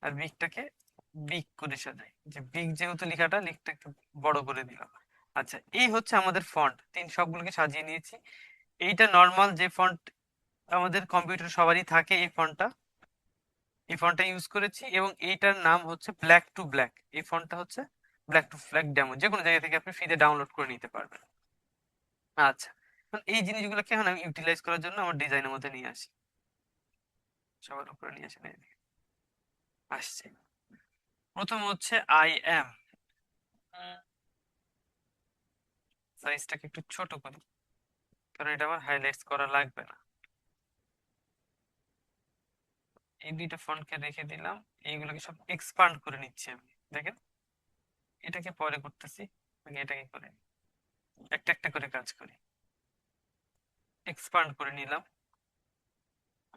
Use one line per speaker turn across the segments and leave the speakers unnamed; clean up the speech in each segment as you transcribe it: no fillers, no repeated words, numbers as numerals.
আর বিগটাকে big করে সাজাই, যে বিগ যেহেতু লেখাটা লিখটা একটু বড় করে দিলাম। আচ্ছা, এই হচ্ছে আমাদের ফন্ট, সবগুলোকে সাজিয়ে নিয়েছি। এইটা নর্মাল যে ফন্ট আমাদের কম্পিউটার সবারই থাকে, এই ফন্টটা ইউজ করেছি, এবং এইটার নাম হচ্ছে ব্ল্যাক টু ব্ল্যাক। এই ফন্টটা হচ্ছে ব্ল্যাক টু ব্ল্যাক ডেমো, যে কোনো জায়গা থেকে আপনি ফ্রিতে ডাউনলোড করে নিতে পারবেন। আচ্ছা, এখন এই জিনিসগুলোকে এখন আমি ইউটিলাইজ করার জন্য আমার ডিজাইনের মধ্যে নিয়ে আসি, সবার উপরে নিয়ে আসি, আসছে। প্রথম হচ্ছে আই এম, সাইজটাকে একটু ছোট করি, কারণ এটা আমার হাইলাইটস করা লাগবে না। এই দুইটা ফন্টকে রেখে দিলাম, এইগুলোকে সব এক্সপান্ড করে নিচ্ছি আমি। দেখেন, এটাকে পরে করতেছি, আগে এটাকে করে নিই। একটা একটা করে কাজ করি। এক্সপান্ড করে নিলাম।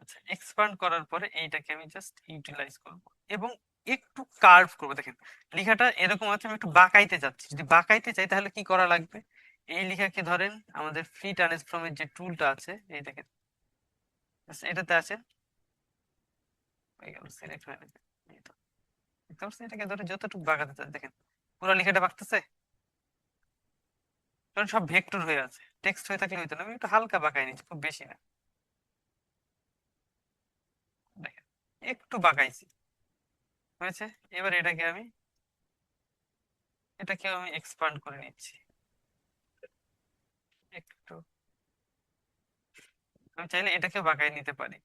আচ্ছা, এক্সপান্ড করার পরে এইটাকে আমি জাস্ট ইউটিলাইজ করব, এবং একটু কার্ভ করব। দেখেন, লেখাটা এরকম আছে, আমি একটু বাঁকাইতে চাচ্ছি। যদি বাঁকাইতে চাই তাহলে কি করা লাগবে? এই লেখাকে ধরেন, আমাদের ফ্রি ট্রান্সফর্মের যে টুলটা আছে, এই দেখেন, আচ্ছা, এটাতে আছে, হয়ে গেল, সিলেক্ট হয়ে গেছে। এই তো, দেখতে পাচ্ছেন? এটাকে ধরে যতটুকু বাঁকাতে চাই, দেখেন পুরো লেখাটা বাঁকতেছে, কারণ সব ভেক্টর হয়ে আছে। টেক্সট হয়ে থাকলে হইতো না, আমি একটু হালকা বাঁকাই নিচ্ছি, খুব বেশি না। দেখেন, একটু বাঁকাইছি, হয়েছে। এবার এটাকে আমি এক্সপান্ড করে নিচ্ছি একটু। আমি চাইলে এটাকে বাঁকাই নিতে পারি।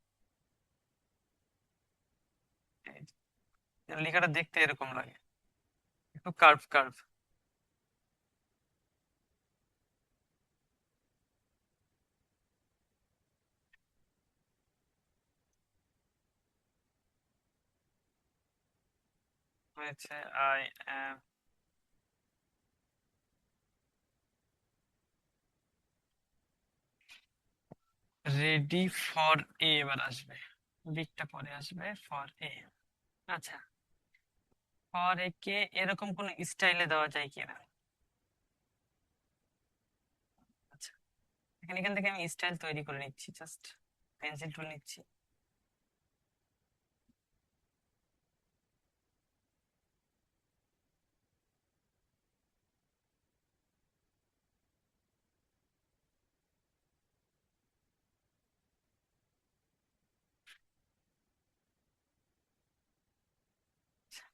এই যে, যেন লেখাটা দেখতে এরকম লাগে, একটু কার্ভ কার্ভ। হয়েছে। I am ready for a, এবার আসবে, বিগটা পরে আসবে, ফর এ। আচ্ছা, ফর এ কে এরকম কোন স্টাইলে দেওয়া যায় কিনা। আচ্ছা, এখান এখান থেকে আমি স্টাইল তৈরি করে নিচ্ছি, জাস্ট পেন্সিল টুল নিচ্ছি। আচ্ছা,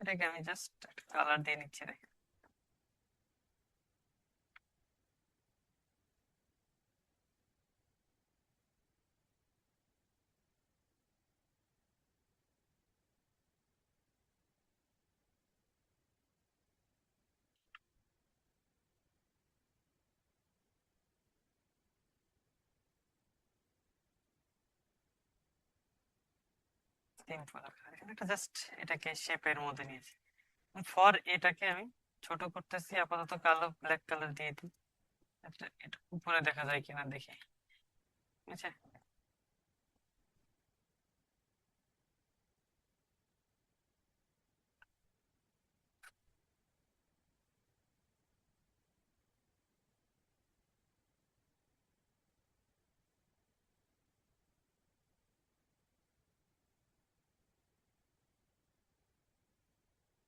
এটাকে আমি জাস্ট একটা কালার দিয়ে নিচ্ছি, দেখেন। সিম্পল আকার, এখানে একটা জাস্ট এটাকে শেপের মধ্যে নিয়েছি। ফর এটাকে আমি ছোট করতেছি, আপাতত কালো ব্ল্যাক কালার দিয়ে দিই। আচ্ছা, এটা উপরে দেখা যায় কিনা দেখি। আচ্ছা,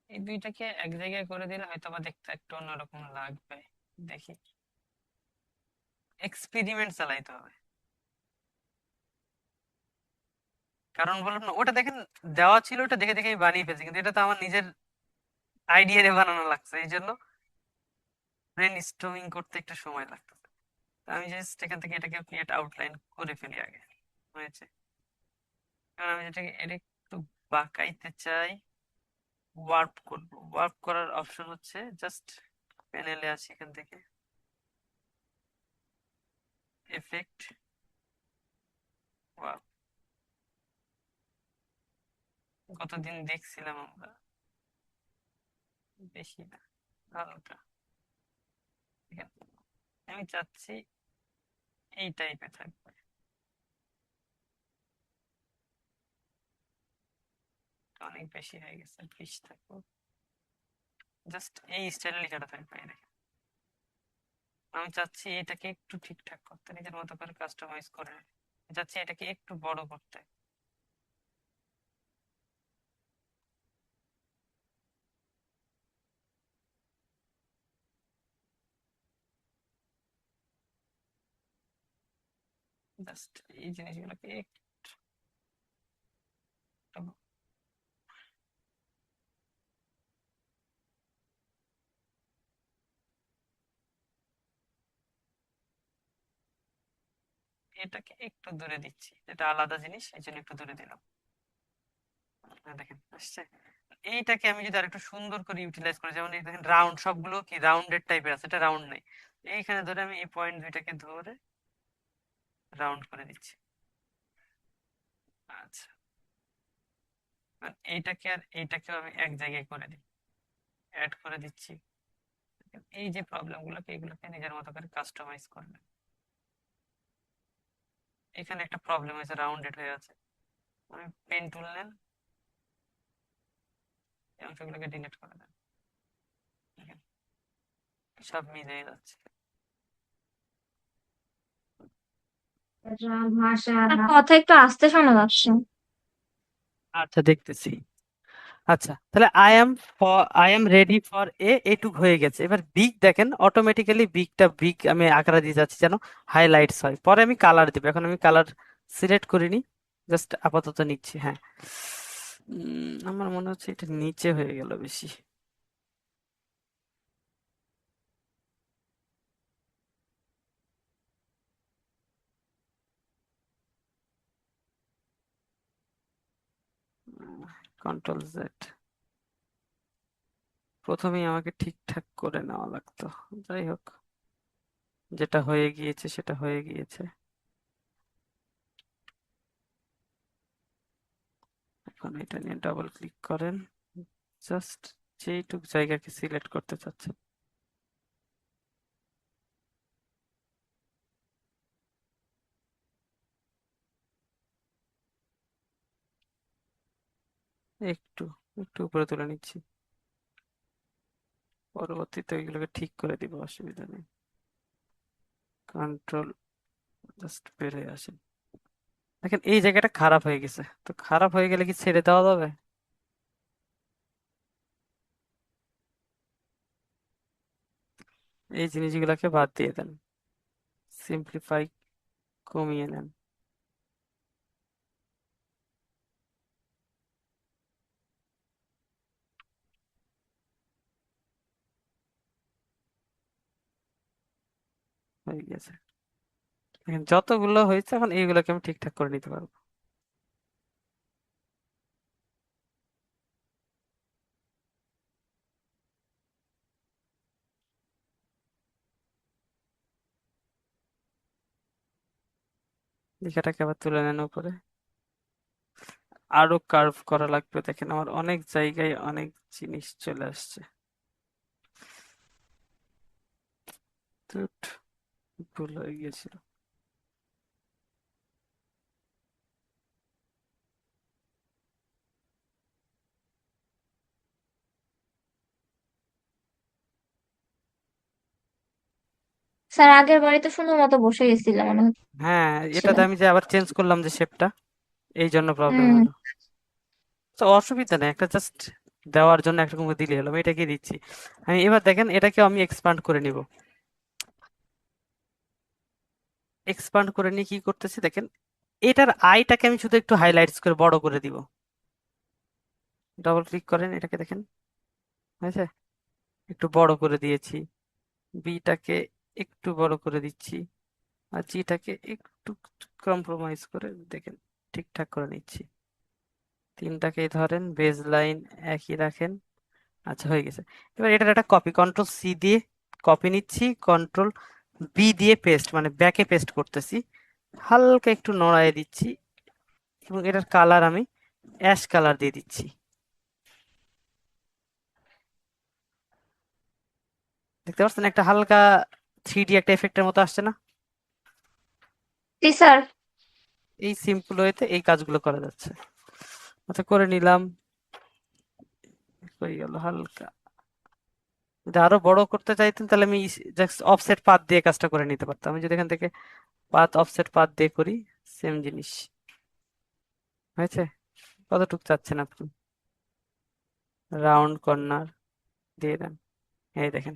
এই দুইটাকে এক জায়গায় করে দিলে হয়তো বা দেখতে একটু অন্যরকম লাগবে। দেখি, এক্সপেরিমেন্ট চালাইতে হবে। কারণ বললাম না, ওটা দেখেন দেওয়া ছিল, ওটা দেখে দেখে আমি বানিয়ে ফেলছি, কিন্তু এটা তো আমার নিজের আইডিয়া নিয়ে বানানো লাগছে, এই জন্য ব্রেন স্টর্মিং করতে একটু সময় লাগতেছে। তো আমি জাস্ট এখান থেকে এটাকে ক্রিয়েট আউটলাইন করে ফেলি আগে, হয়েছে। কারণ আমি যেটাকে এটা একটু বাঁকাইতে চাই, ওয়ার্প করব। ওয়ার্প করার অপশন হচ্ছে জাস্ট প্যানেলে আছে, এখান থেকে এফেক্ট, ওয়ার্প। কতদিন দেখছিলাম আমরা, বেশি না, হালকা। ঠিক আছে, আমি চাচ্ছি এই টাইপে থাকবে, অনেক বেশি হয়ে গেছে, 20 থাকবো। জাস্ট এই স্টাইলে লেখাটা থাকবে, এই দেখেন। আমি চাচ্ছি এটাকে একটু ঠিকঠাক করতে, নিজের মতো করে কাস্টমাইজ করে চাচ্ছি এটাকে একটু বড় করতে। জাস্ট এই জিনিসগুলোকে একটু, এটাকে একটু দূরে দিচ্ছি, এটা আলাদা জিনিস এই জন্য একটু দূরে দিলাম। দেখেন আসছে। এইটাকে আমি যদি আরেকটু সুন্দর করে ইউটিলাইজ করি, যেমন এই দেখেন রাউন্ড, সবগুলো কি রাউন্ডেড টাইপের আছে, এটা রাউন্ড নেই। এইখানে ধরে আমি এই পয়েন্ট দুইটাকে ধরে রাউন্ড করে দিচ্ছি। আচ্ছা, আর এইটাকে আর এইটাকেও আমি এক জায়গায় করে দিই, অ্যাড করে দিচ্ছি। এই যে প্রবলেম গুলোকে, এগুলোকে নিজের মতো করে কাস্টমাইজ করবেন। এখানে একটা প্রবলেম হয়েছে, রাউন্ডেড হয়ে আছে। আমি পেন টুল নেন, এই অংশগুলোকে ডিলিট করে দেন, দেখেন সব মিলে যাচ্ছে।
আর কথা একটু আস্তে শোনা যাচ্ছে।
আচ্ছা দেখতেছি। আচ্ছা তাহলে আই এম রেডি ফর এটুক হয়ে গেছে। এবার বিগ দেখেন, অটোমেটিক্যালি বিগটা বিগ আমি আকারে দিয়ে যাচ্ছি যেন হাইলাইটস হয়। পরে আমি কালার দেবো, এখন আমি কালার সিলেক্ট করিনি, জাস্ট আপাতত নিচ্ছি। হ্যাঁ, আমার মনে হচ্ছে এটা নিচে হয়ে গেল বেশি। কন্ট্রোল জেড, প্রথমেই আমাকে ঠিকঠাক করে নেওয়া লাগতো। যাই হোক, যেটা হয়ে গিয়েছে সেটা হয়ে গিয়েছে। এখন এটা নিয়ে ডাবল ক্লিক করেন, জাস্ট যেইটুক জায়গাকে সিলেক্ট করতে চাচ্ছেন। একটু একটু উপরে তুলে নিচ্ছি, পরবর্তীতে এগুলোকে ঠিক করে দিব, অসুবিধা নেই। কন্ট্রোল, জাস্ট বের হয়ে আসেন। দেখেন এই জায়গাটা খারাপ হয়ে গেছে, তো খারাপ হয়ে গেলে কি ছেড়ে দেওয়া যাবে? এই জিনিসগুলোকে বাদ দিয়ে দেন, সিম্পলিফাই কমিয়ে নেন। হয়ে গেছে। দেখেন যতগুলো হয়েছে, এখন এইগুলোকে আমি ঠিকঠাক করে নিতে পারবো। লেখাটাকে আবার তুলে নেন উপরে, আরো কার্ভ করা লাগবে। দেখেন আমার অনেক জায়গায় অনেক জিনিস চলে আসছে। ধুৎ, ভুল হয়ে গিয়েছিল।
স্যার আগের বাড়ি তো সুন্দর মতো বসে গেছিলাম মনে
হ্যাঁ,
হচ্ছিল।
এটাতে আমি যে আবার চেঞ্জ করলাম যে শেপটা, এই জন্য প্রবলেম
হুম।
হলো। তো অসুবিধা নেই, একটা জাস্ট দেওয়ার জন্য একরকম দিলে হলো, আমি এটাকে দিচ্ছি। আমি এবার দেখেন এটাকে আমি এক্সপান্ড করে নিব। এক্সপান্ড করে নিয়ে কি করতেছি দেখেন, এটার আইটাকে আমি শুধু একটু হাইলাইটস করে বড় করে দিব। ডাবল ক্লিক করেন, এটাকে দেখেন হয়েছে, একটু বড় করে দিয়েছি। বিটাকে একটু বড় করে দিচ্ছি, আর জিটাকে একটু কম্প্রোমাইজ করে দেখেন ঠিকঠাক করে নিচ্ছি। তিনটাকেই ধরেন, বেজ লাইন একই রাখেন। আচ্ছা হয়ে গেছে। এবার এটার একটা কপি, কন্ট্রোল সি দিয়ে কপি নিচ্ছি, কন্ট্রোল বি দিয়ে পেস্ট, মানে ব্যাকে পেস্ট করতেছি। হালকা একটু নড়ায় দিচ্ছি, এবং এটার কালার আমি অ্যাশ কালার দিয়ে দিচ্ছি। দেখতে পাচ্ছেন একটা হালকা 3D একটা এফেক্টের মতো আসছে না?
জি স্যার।
এই সিম্পল ওয়েতে এই কাজগুলো করা যাচ্ছে। আচ্ছা করে নিলাম, হয়ে গেল হালকা। যদি আরো বড় করতে চাইতেন তাহলে আমি জাস্ট অফসেট পাথ দিয়ে কাজটা করে নিতে পারতাম। আমি যদি এখান থেকে পাথ, অফসেট পাথ দিয়ে করি, সেম জিনিস হয়েছে। কতটুকু চাচ্ছেন আপনি? রাউন্ড কর্নার দিয়ে দেন, এই দেখেন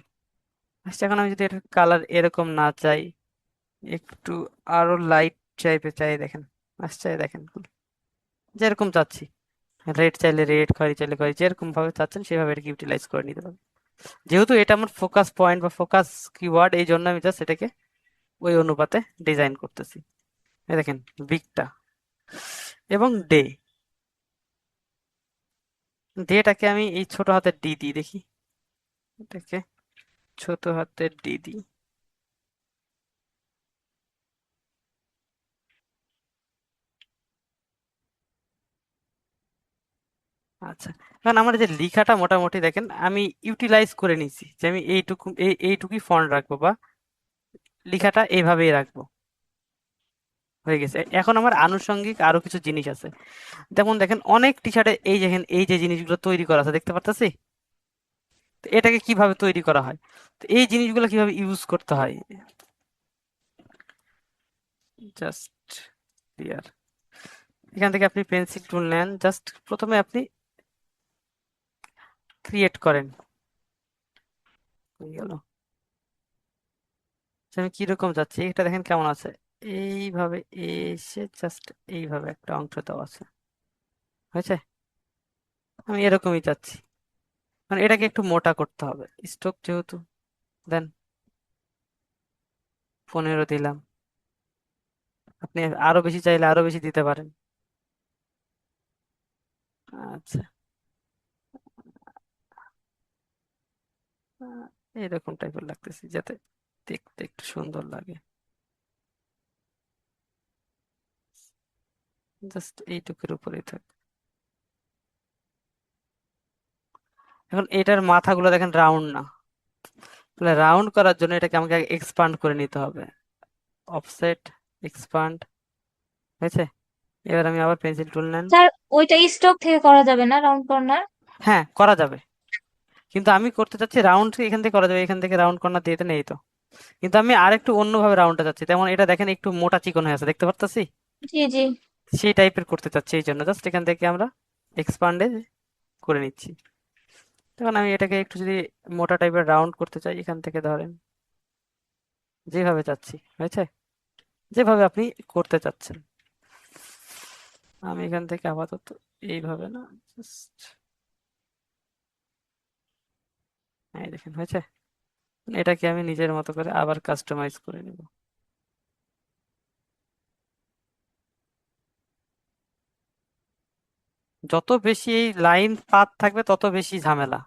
আচ্ছা। এখন আমি যদি এটার কালার এরকম না চাই, একটু আরো লাইট চাইপে চাই দেখেন, আসছে দেখেন, যেরকম চাচ্ছি, রেড চাইলে রেড, খয়েরি চাইলে খয়েরি, যেরকম ভাবে চাচ্ছেন সেভাবে এটাকে ইউটিলাইজ করে নিতে পারবেন। যেহেতু এটা আমার ফোকাস পয়েন্ট বা ফোকাস কিওয়ার্ড, এই জন্য আমি জাস্ট এটাকে ওই অনুপাতে ডিজাইন করতেছি। এই দেখেন বিগটা এবং ডে, ডেটাকে আমি এই ছোট হাতের ডি দিই, দেখি এটাকে ছোট হাতের ডি দিই। আচ্ছা, কারণ আমার যে লেখাটা মোটামুটি দেখেন আমি ইউটিলাইজ করে নিছি, যে আমি এইটুকু এইটুকুই ফন্ট রাখবো বা লেখাটা এইভাবেই রাখবো, হয়ে গেছে। এখন আমার আনুষঙ্গিক আরো কিছু জিনিস আছে, যেমন দেখেন অনেক টি শার্টে এই দেখেন এই যে জিনিসগুলো তৈরি করা আছে দেখতে পারতেছি, তো এটাকে কিভাবে তৈরি করা হয়, তো এই জিনিসগুলো কিভাবে ইউজ করতে হয়, জাস্ট ক্লিয়ার। এখান থেকে আপনি পেন্সিল টুল নেন, জাস্ট প্রথমে আপনি ক্রিয়েট করেন, হয়ে গেল। যে আমি কিরকম যাচ্ছি এটা দেখেন কেমন আছে, এইভাবে এসে জাস্ট এইভাবে একটা অংশ দেওয়া আছে, হয়েছে। আমি এরকমই চাচ্ছি, মানে এটাকে একটু মোটা করতে হবে, স্ট্রোক যেহেতু, দেন 15 দিলাম, আপনি আরো বেশি চাইলে আরো বেশি দিতে পারেন। আচ্ছা, আহ, এরকম টাইপের লাগতেছে যাতে দেখতে একটু সুন্দর লাগে, জাস্ট এইটুকুর উপরেই থাক। এখন এটার মাথাগুলো দেখেন রাউন্ড না, তাহলে রাউন্ড করার জন্য এটাকে আমাকে এক্সপান্ড করে নিতে হবে, অফসেট, এক্সপান্ড, হয়েছে। এবার আমি আবার পেন্সিল টুল নেন।
স্যার ওইটা স্টক থেকে করা যাবে না, রাউন্ড কর্নার?
হ্যাঁ করা যাবে, কিন্তু আমি করতে চাচ্ছি রাউন্ড, এখান থেকে করা যাবে, এখান থেকে রাউন্ড কর্নার দিয়ে নেই তো, কিন্তু আমি আরেকটু অন্যভাবে রাউন্ডটা চাচ্ছি, তেমন এটা দেখেন একটু মোটা চিকন হয়ে আছে দেখতে পারতাছি,
জি জি।
সেই টাইপের করতে চাচ্ছি, এই জন্য জাস্ট এখান থেকে আমরা এক্সপান্ডে করে নিচ্ছি। তখন আমি এটাকে একটু যদি মোটা টাইপের রাউন্ড করতে চাই, এখান থেকে ধরেন যেভাবে চাচ্ছি, হয়েছে, যেভাবে আপনি করতে চাচ্ছেন। আমি এখান থেকে আপাতত এইভাবে না, জাস্ট এই দেখেন, হয়েছে। এটাকে আমি নিজের মতো করে আবার কাস্টমাইজ করে নেব। যত বেশি এই লাইন পাত থাকবে তত বেশি ঝামেলা,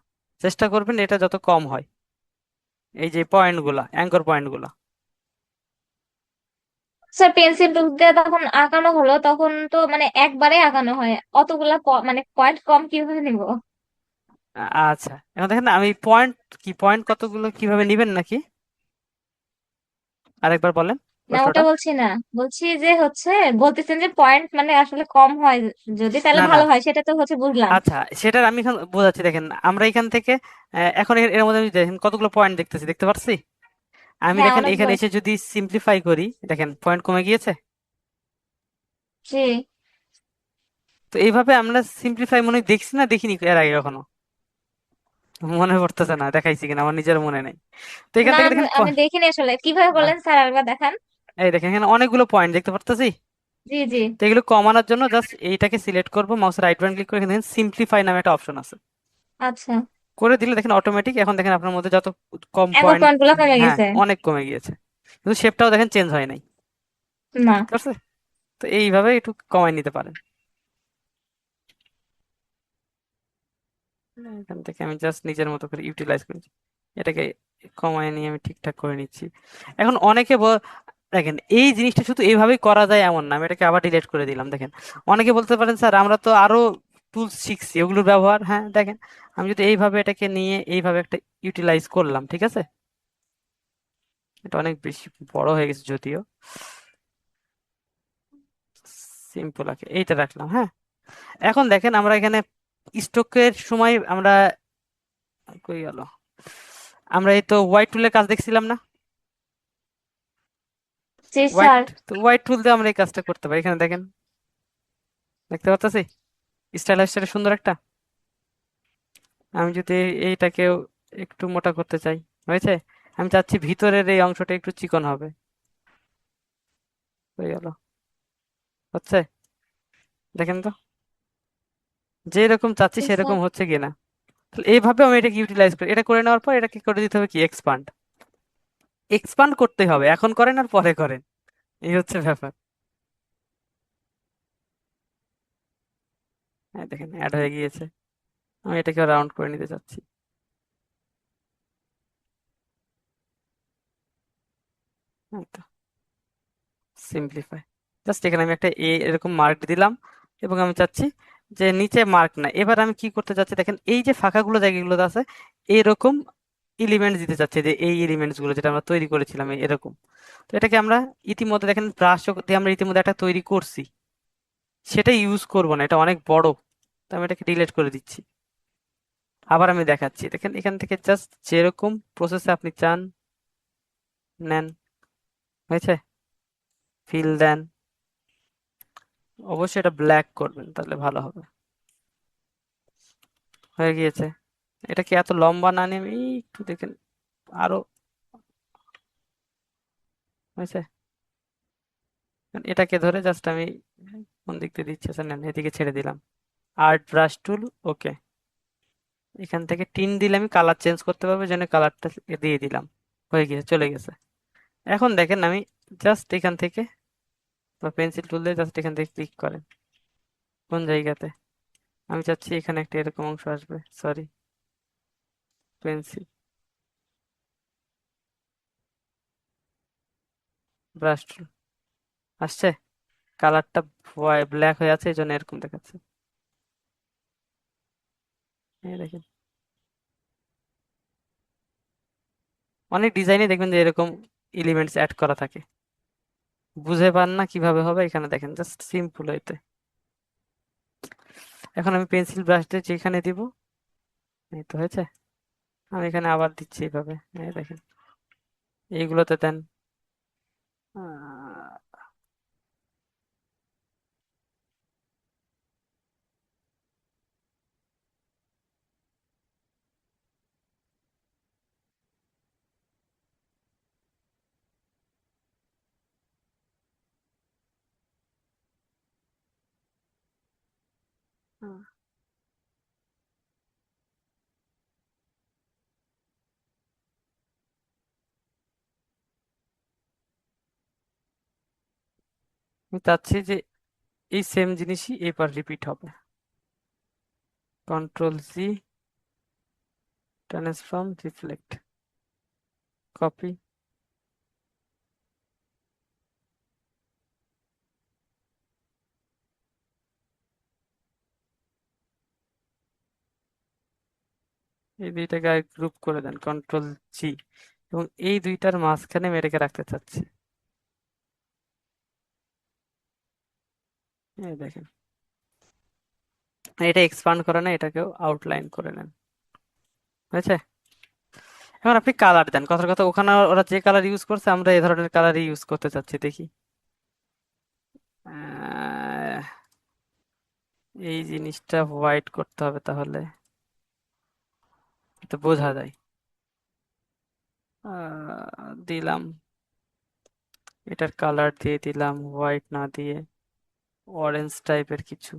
চেষ্টা করবেন এটা যত কম হয়, এই যে পয়েন্ট গুলা, অ্যাঙ্কর পয়েন্ট গুলা।
স্যার পেন্সিল দিয়ে তখন আঁকানো হলো, তখন তো মানে একবারে আঁকানো হয়, অতগুলা মানে পয়েন্ট কম কিভাবে নিব?
আচ্ছা, এখন দেখেন না, আমি পয়েন্ট কি পয়েন্ট কতগুলো কিভাবে নিবেন নাকি, আরেকবার বলেন
না ওটা
প্রশ্নটা।
বলছি না, বলছি যে হচ্ছে, বলতেছেন যে পয়েন্ট মানে আসলে কম হয়, যদি তাহলে
না না,
ভালো হয় সেটা তো হচ্ছে বুঝলাম।
আচ্ছা সেটার আমি এখন বোঝাচ্ছি, দেখেন আমরা এখান থেকে এখন এর মধ্যে আমি দেখেন কতগুলো পয়েন্ট দেখতেছি, দেখতে পাচ্ছি। আমি
হ্যাঁ
দেখেন
অনেক
এখানে
বয়স।
এসে যদি সিম্পলিফাই করি, দেখেন পয়েন্ট কমে গিয়েছে।
জি।
তো এইভাবে আমরা সিম্পলিফাই মনে হয় দেখছি না, দেখিনি এর আগে কখনো, মনে পড়তেছে না দেখাইছি কিনা, আমার নিজের মনে নেই। তো এখান
না
থেকে
আমি
দেখেন
আমি দেখিনি আসলে, কিভাবে
আহ,
বললেন স্যার, আরেকবার দেখান।
এই দেখেন এখানে অনেকগুলো পয়েন্ট দেখতে পারতেছি।
জি জি।
তো এগুলো কমানোর জন্য জাস্ট এইটাকে সিলেক্ট করবো, মাউসের রাইট বাটন ক্লিক করে এখানে সিম্পলিফাই নামে একটা অপশন আছে,
আচ্ছা।
করে দিলে দেখেন অটোমেটিক এখন দেখেন আপনার মধ্যে যত কম
অ্যাঙ্গেল
পয়েন্ট,
পয়েন্ট গুলো কমে
হ্যাঁ
গেছে।
অনেক কমে গিয়েছে, কিন্তু শেপটাও দেখেন চেঞ্জ হয় নাই,
না।
বুঝতে পারছে। তো এইভাবে একটু কমাই নিতে পারেন। এখান থেকে আমি জাস্ট নিজের মতো করে ইউটিলাইজ করেছি, এটাকে কমায় নিয়ে আমি ঠিকঠাক করে নিচ্ছি। এখন অনেকে দেখেন এই জিনিসটা শুধু এইভাবেই করা যায় এমন না, আমি এটাকে আবার ডিলিট করে দিলাম, দেখেন অনেকে বলতে পারেন স্যার আমরা তো আরো টুলস শিখছি ওগুলোর ব্যবহার, হ্যাঁ দেখেন আমি যদি এইভাবে এটাকে নিয়ে এইভাবে একটা ইউটিলাইজ করলাম, ঠিক আছে, এটা অনেক বেশি বড় হয়ে গেছে যদিও, সিম্পল আছে, এইটা রাখলাম, হ্যাঁ। এখন দেখেন আমরা এখানে স্ট্রোকের সময় আমরা কই গেল, আমরা এই তো হোয়াইট টুলের কাজ দেখছিলাম না,
জি
হোয়াইট,
স্যার।
তো হোয়াইট টুল দিয়ে আমরা এই কাজটা করতে পারি, এখানে দেখেন দেখতে পাচ্ছি স্টাইলিশটা সুন্দর একটা। আমি যদি এইটাকেও একটু মোটা করতে চাই, হয়েছে, আমি চাচ্ছি ভিতরের এই অংশটা একটু চিকন হবে, হয়ে গেল। হচ্ছে? দেখেন তো, যেরকম চাচ্ছি
আচ্ছা।
সেরকম হচ্ছে কিনা। তাহলে এইভাবে আমি এটাকে ইউটিলাইজ করি। এটা করে নেওয়ার পর এটাকে করে দিতে হবে কি, এক্সপান্ড। এক্সপান্ড করতে হবে, এখন করেন আর পরে করেন, এই হচ্ছে ব্যাপার। হ্যাঁ দেখেন অ্যাড হয়ে গিয়েছে। আমি এটাকে রাউন্ড করে নিতে চাচ্ছি। এই তো, সিম্পলিফাই। জাস্ট এখানে আমি একটা এরকম মার্ক দিলাম, এবং আমি চাচ্ছি যে নিচে মার্ক না। এবার আমি কি করতে চাচ্ছি দেখেন, এই যে ফাঁকাগুলো জায়গাগুলো আছে এরকম এলিমেন্টস দিতে চাচ্ছি, যে এই এলিমেন্টস গুলো যেটা আমরা তৈরি করেছিলাম এরকম। তো এটাকে আমরা ইতিমধ্যে দেখেন ব্রাশ দিয়ে আমরা ইতিমধ্যে একটা তৈরি করছি, সেটা ইউজ করব না, এটা অনেক বড়। তো আমি এটাকে ডিলিট করে দিচ্ছি। আবার আমি দেখাচ্ছি, দেখেন এখান থেকে জাস্ট যেরকম প্রসেসে আপনি চান নেন। হয়েছে? ফিল দেন। অবশ্যই এটা ব্ল্যাক করবেন, তাহলে ভালো হবে। হয়ে গিয়েছে। এটা কি এত লম্বা না নিয়ে আমি একটু দেখেন আরো। হয়েছে? এটাকে ধরে জাস্ট আমি কোন দিক দিয়ে দিচ্ছি আচ্ছা নেন, এদিকে ছেড়ে দিলাম। আর্ট ব্রাশ টুল, ওকে। এখান থেকে টিন দিলে আমি কালার চেঞ্জ করতে পারবো, যেন কালারটা দিয়ে দিলাম। হয়ে গিয়েছে, চলে গেছে। এখন দেখেন আমি জাস্ট এখান থেকে, বা পেন্সিল টুল দিয়ে জাস্ট এখান থেকে ক্লিক করেন কোন জায়গাতে আমি চাচ্ছি এখানে একটা এরকম অংশ আসবে, সরি, পেন্সিল ব্রাশ টুল আসছে, কালারটা ব্ল্যাক হয়ে আছে, এই জন্য এরকম দেখাচ্ছে। এই দেখেন, অনেক ডিজাইনে দেখবেন যে এরকম এলিমেন্টস অ্যাড করা থাকে। বুঝে পান না কিভাবে হবে, এখানে দেখেন জাস্ট সিম্পল হইতে। এখন আমি পেন্সিল ব্রাশ দিয়ে যেখানে দিব, এই তো হয়েছে। আমি এখানে আবার দিচ্ছি এইভাবে, এই দেখেন এইগুলোতে দেন। আহ, আমি চাচ্ছি যে এই সেম জিনিসই এবার রিপিট হবে। Control C, transform, reflect, copy. এই দুইটাকে গ্রুপ করে দেন, কন্ট্রোল জি। এবং এই দুইটার মাঝখানে আমি এটাকে রাখতে চাচ্ছি। এই দেখেন, এটা এক্সপান্ড করে না, এটাকেও আউটলাইন করে নেন। হয়েছে? এখন আপনি কালার দেন, কথার কথা, ওখানে ওরা যে কালার ইউজ করছে আমরা এই ধরনের কালারই ইউজ করতে চাচ্ছি, দেখি। আহ, এই জিনিসটা হোয়াইট করতে হবে তাহলে, তো বোঝা যায়। দিলাম, এটার কালার দিয়ে দিলাম হোয়াইট না দিয়ে অরেঞ্জ টাইপের কিছু,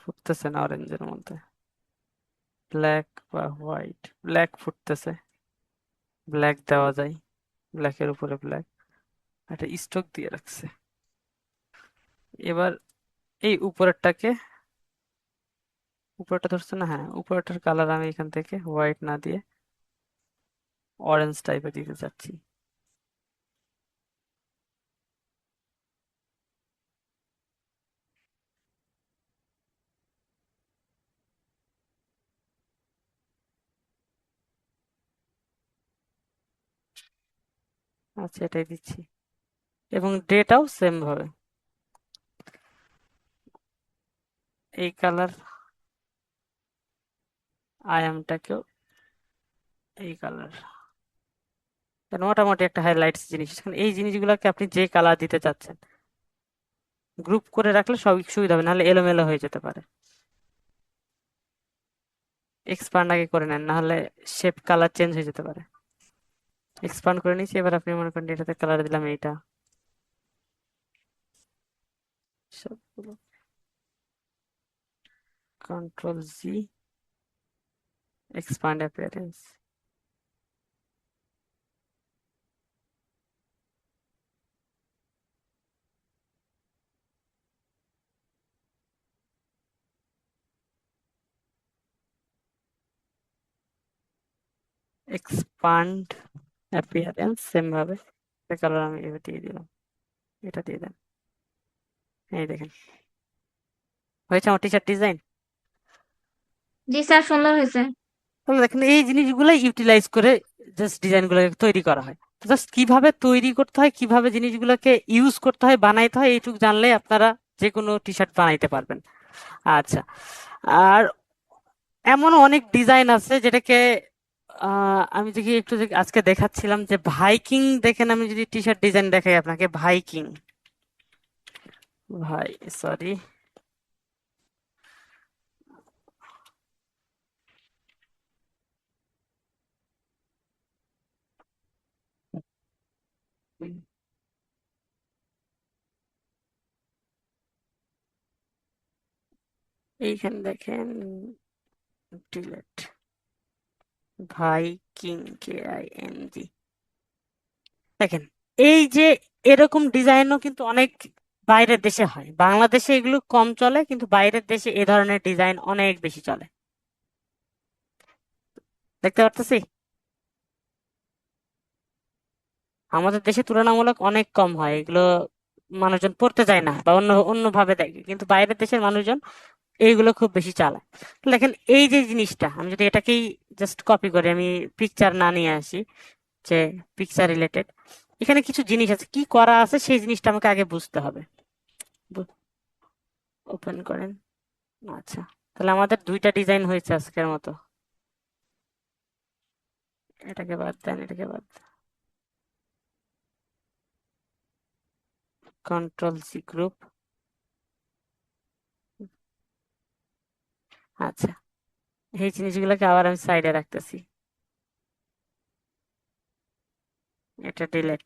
ফুটতেছে না অরেঞ্জের মধ্যে, ব্ল্যাক বা হোয়াইট, ব্ল্যাক ফুটতেছে, ব্ল্যাক দেওয়া যায়, ব্ল্যাকের উপরে ব্ল্যাক, একটা স্ট্রোক দিয়ে রাখছে। এবার এই উপরেরটাকে, উপরেরটা ধরছে না, হ্যাঁ উপরেরটার কালার আমি এখান থেকে হোয়াইট না দিয়ে অরেঞ্জ টাইপের দিতে চাচ্ছি। আচ্ছা এটাই দিচ্ছি, এবং ডেটাও সেম ভাবে এই কালার, আয়ামটাকেও এই কালার। মোটামুটি একটা হাইলাইটস জিনিস, এখন এই জিনিসগুলোকে আপনি যে কালার দিতে চাচ্ছেন গ্রুপ করে রাখলে সব সুবিধা হবে, নাহলে এলোমেলো হয়ে যেতে পারে। এক্সপান্ড আগে করে নেন, নাহলে শেপ কালার চেঞ্জ হয়ে যেতে পারে। এক্সপান্ড করে নিয়েছি, এবার আপনি মনে করেন এটাতে কালার দিলাম এইটা, সবগুলো কন্ট্রোল জি, expand appearance. Expand appearance same ভাবে কালার আমি এবার দিয়ে দিলাম, এটা দিয়ে দেন। এই দেখেন হয়েছে আমার টি শার্ট ডিজাইন।
জি স্যার, সুন্দর হয়েছে।
তাহলে দেখেন এই জিনিসগুলো ইউটিলাইজ করে জাস্ট ডিজাইনগুলো তৈরি করা হয়। জাস্ট কিভাবে তৈরি করতে হয়, কিভাবে জিনিসগুলোকে ইউজ করতে হয়, বানাইতে হয়, এইটুকু জানলে আপনারা যে কোনো টি শার্ট বানাইতে পারবেন। আচ্ছা, আর এমন অনেক ডিজাইন আছে যেটাকে আমি দেখি একটু আজকে দেখাচ্ছিলাম যে ভাইকিং, দেখেন আমি যদি টি শার্ট ডিজাইন দেখাই আপনাকে, ভাইকিং, ভাই সরি, এইখানে দেখেন, ডিলেট, ভাইকিং, KING, দেখেন এই যে এরকম ডিজাইনও কিন্তু অনেক বাইরের দেশে হয়, বাংলাদেশে এগুলো কম চলে, কিন্তু বাইরের দেশে এ ধরনের ডিজাইন অনেক বেশি চলে। দেখতে পারতেছি আমাদের দেশে তুলনামূলক অনেক কম হয় এগুলো, মানুষজন পড়তে যায় না বা অন্য অন্য ভাবে দেখে, কিন্তু বাইরের দেশের মানুষজন এইগুলো খুব বেশি চালায়। তো দেখেন এই যে জিনিসটা আমি যদি এটাকেই জাস্ট কপি করি, আমি পিকচার না নিয়ে আসি, যে পিকচার রিলেটেড, এখানে কিছু জিনিস আছে কি করা আছে সেই জিনিসটা আমাকে আগে বুঝতে হবে। ওপেন করেন। আচ্ছা, তাহলে আমাদের দুইটা ডিজাইন হয়েছে আজকের মতো। এটাকে বাদ দেন, এটাকে বাদ দেন, কন্ট্রোল C গ্রুপ। আচ্ছা, এই জিনিসগুলোকে আবার আমি সাইডে রাখতেছি, এটা ডিলেট।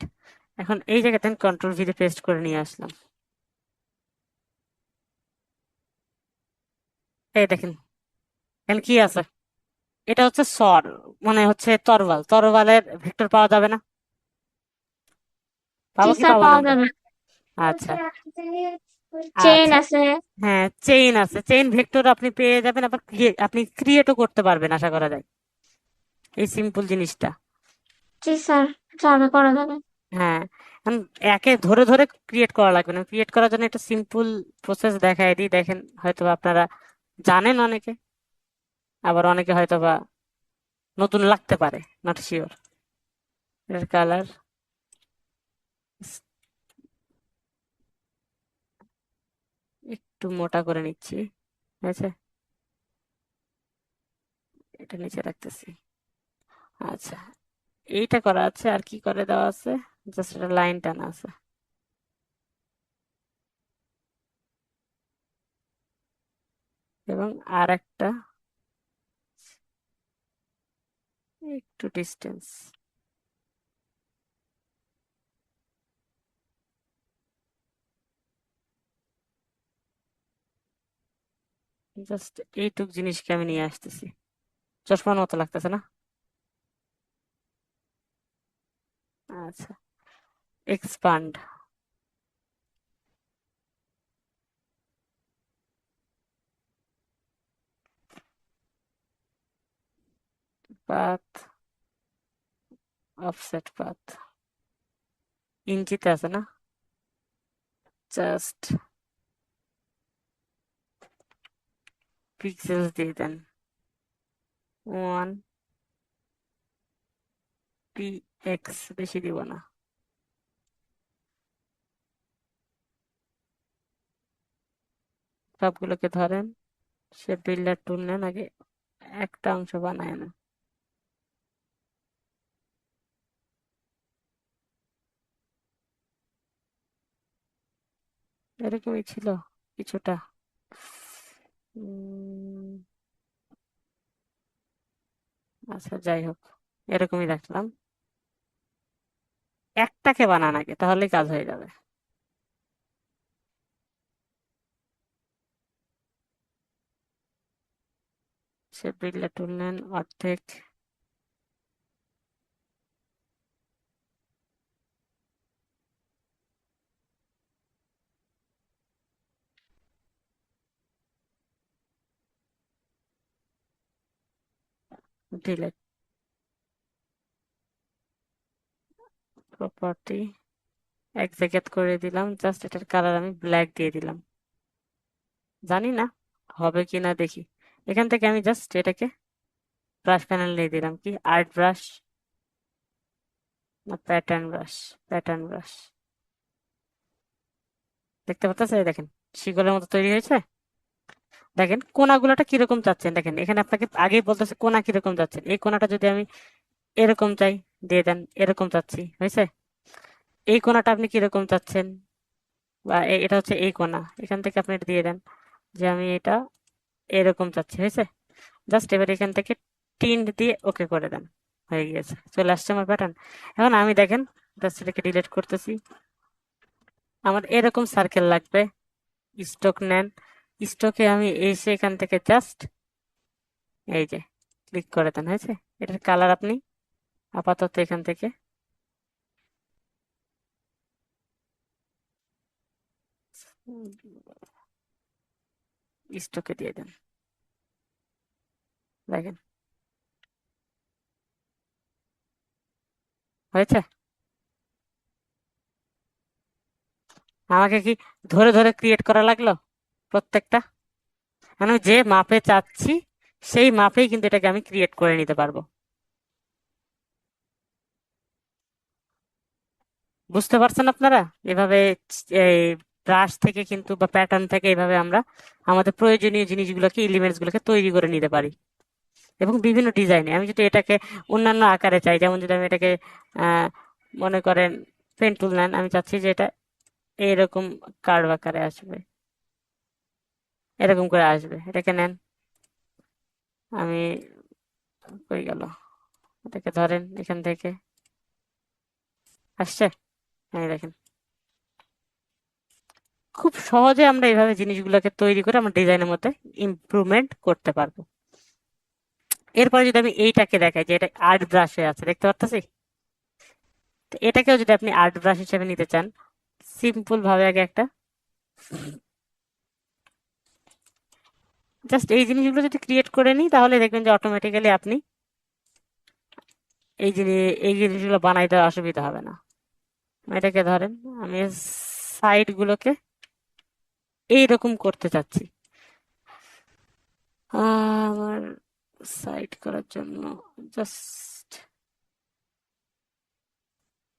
এখন এই জায়গাতে আমি কন্ট্রোল V তে পেস্ট করে নিয়ে আসলাম। এই দেখেন এখানে কি আছে, এটা হচ্ছে সর, মানে হচ্ছে তরোয়াল, তরোয়ালের ভেক্টর পাওয়া যাবে না?
জি
পাবো কি
স্যার,
পাবো না?
পাওয়া যাবে।
আচ্ছা,
চেন
আচ্ছা,
আছে।
হ্যাঁ চেইন আছে, চেইন ভেক্টর আপনি পেয়ে যাবেন, আবার আপনি ক্রিয়েটও করতে পারবেন আশা করা যায়, এই সিম্পল জিনিসটা।
জি স্যার, যাবে, করা যাবে।
হ্যাঁ, এখন একে ধরে ধরে ক্রিয়েট করা লাগবে না, ক্রিয়েট করার জন্য একটা সিম্পল প্রসেস দেখাই দিই, দেখেন হয়তো বা আপনারা জানেন অনেকে, আবার অনেকে হয়তো বা নতুন লাগতে পারে, নট শিওর। এর কালার একটু মোটা করে নিচ্ছি, ঠিক আছে, এটা নিচে রাখতেছি। আচ্ছা, এইটা করা আছে, আর কি করে দেওয়া আছে, জাস্ট একটা লাইন টানা আছে, এবং আর একটা একটু ডিস্টেন্স, জাস্ট এইটুক জিনিসকে আমি নিয়ে আসতেছি। চশমার মতো লাগতেছে না? আচ্ছা, এক্সপান্ড, পাথ, অফসেট পাথ, ইঞ্চিতে আছে না? জাস্ট পিক্সেলস দিয়ে দেন, 1 px, বেশি দিব না। সবগুলোকে ধরেন, সে বিল্ডার টুল নেন, আগে একটা অংশ বানায় না, এরকমই ছিল কিছুটা। উম, আচ্ছা যাই হোক, এরকমই রাখলাম, একটাকে বানান আগে তাহলেই কাজ হয়ে যাবে।
শেপ বিল্ডার টুল নেন, অর্ধেক, ডিলেট, প্রপার্টি এক জায়গায় করে দিলাম, জাস্ট এটার কালার আমি ব্ল্যাক দিয়ে দিলাম। জানি না হবে কি না, দেখি। এখান থেকে আমি জাস্ট এটাকে ব্রাশ প্যানেল নিয়ে দিলাম, কি আর্ট ব্রাশ না প্যাটার্ন ব্রাশ, প্যাটার্ন ব্রাশ। দেখতে পাচ্ছেন, এই দেখেন শিকলের মতো তৈরি হয়েছে। দেখেন কোনাগুলোটা কিরকম চাচ্ছেন, দেখেন এখানে আপনাকে আগেই বলতেছে কোনা কিরকম চাচ্ছেন। এই কোনাটা যদি আমি এরকম চাই, দিয়ে দেন, এরকম চাচ্ছি, হয়েছে। এই কোনাটা আপনি কিরকম চাচ্ছেন, বা এটা হচ্ছে এই কোনা, এখান থেকে আপনি এটা দিয়ে দেন যে আমি এটা এরকম চাচ্ছি, হয়েছে। জাস্ট এবার এখান থেকে টিন্ট দিয়ে ওকে করে দেন, হয়ে গিয়েছে, চলে আসছে আমার প্যাটার্ন। এখন আমি দেখেন জাস্ট এটাকে ডিলিট করতেছি। আমার এরকম সার্কেল লাগবে, স্ট্রোক নেন, স্ট্রোকে আমি এসে এখান থেকে জাস্ট এই যে ক্লিক করে দেন, হয়েছে। এটার কালার আপনি আপাতত এখান থেকে স্ট্রোকে দিয়ে দেন, দেখেন হয়েছে। আমাকে কি ধরে ধরে ক্রিয়েট করা লাগলো প্রত্যেকটা? আমি যে মাপে চাচ্ছি সেই মাপেই কিন্তু এটাকে আমি ক্রিয়েট করে নিতে পারবো। বুঝতে পারছেন আপনারা? এভাবে এই ব্রাশ থেকে কিন্তু বা প্যাটার্ন থেকে এভাবে আমরা আমাদের প্রয়োজনীয় জিনিসগুলোকে, এলিমেন্টস গুলোকে তৈরি করে নিতে পারি, এবং বিভিন্ন ডিজাইনে। আমি যদি এটাকে অন্যান্য আকারে চাই, যেমন যদি আমি এটাকে আহ মনে করেন পেন টুল নেন, আমি চাচ্ছি যে এটা এরকম কার্ভ আকারে আসবে, এরকম করে আসবে, এটাকে নেন। আমি কই গেল, এটাকে ধরেন এখান থেকে আসছে, এই দেখেন। খুব সহজে আমরা এইভাবে জিনিসগুলোকে তৈরি করে আমরা ডিজাইনের মধ্যে ইমপ্রুভমেন্ট করতে পারবো। এরপরে যদি আমি এইটাকে দেখাই যে এটা আর্ট ব্রাশে আছে, দেখতে পাচ্ছি। তো এটাকেও যদি আপনি আর্ট ব্রাশ হিসেবে নিতে চান, সিম্পল ভাবে আগে একটা জাস্ট এই জিনিসগুলো যদি ক্রিয়েট করে নিই, তাহলে দেখবেন যে অটোমেটিক্যালি আপনি এই জিনিসগুলো বানাইতে অসুবিধা হবে না। এটাকে ধরেন, আমি সাইড গুলোকে এইরকম করতে চাচ্ছি। আমার সাইড করার জন্য জাস্ট,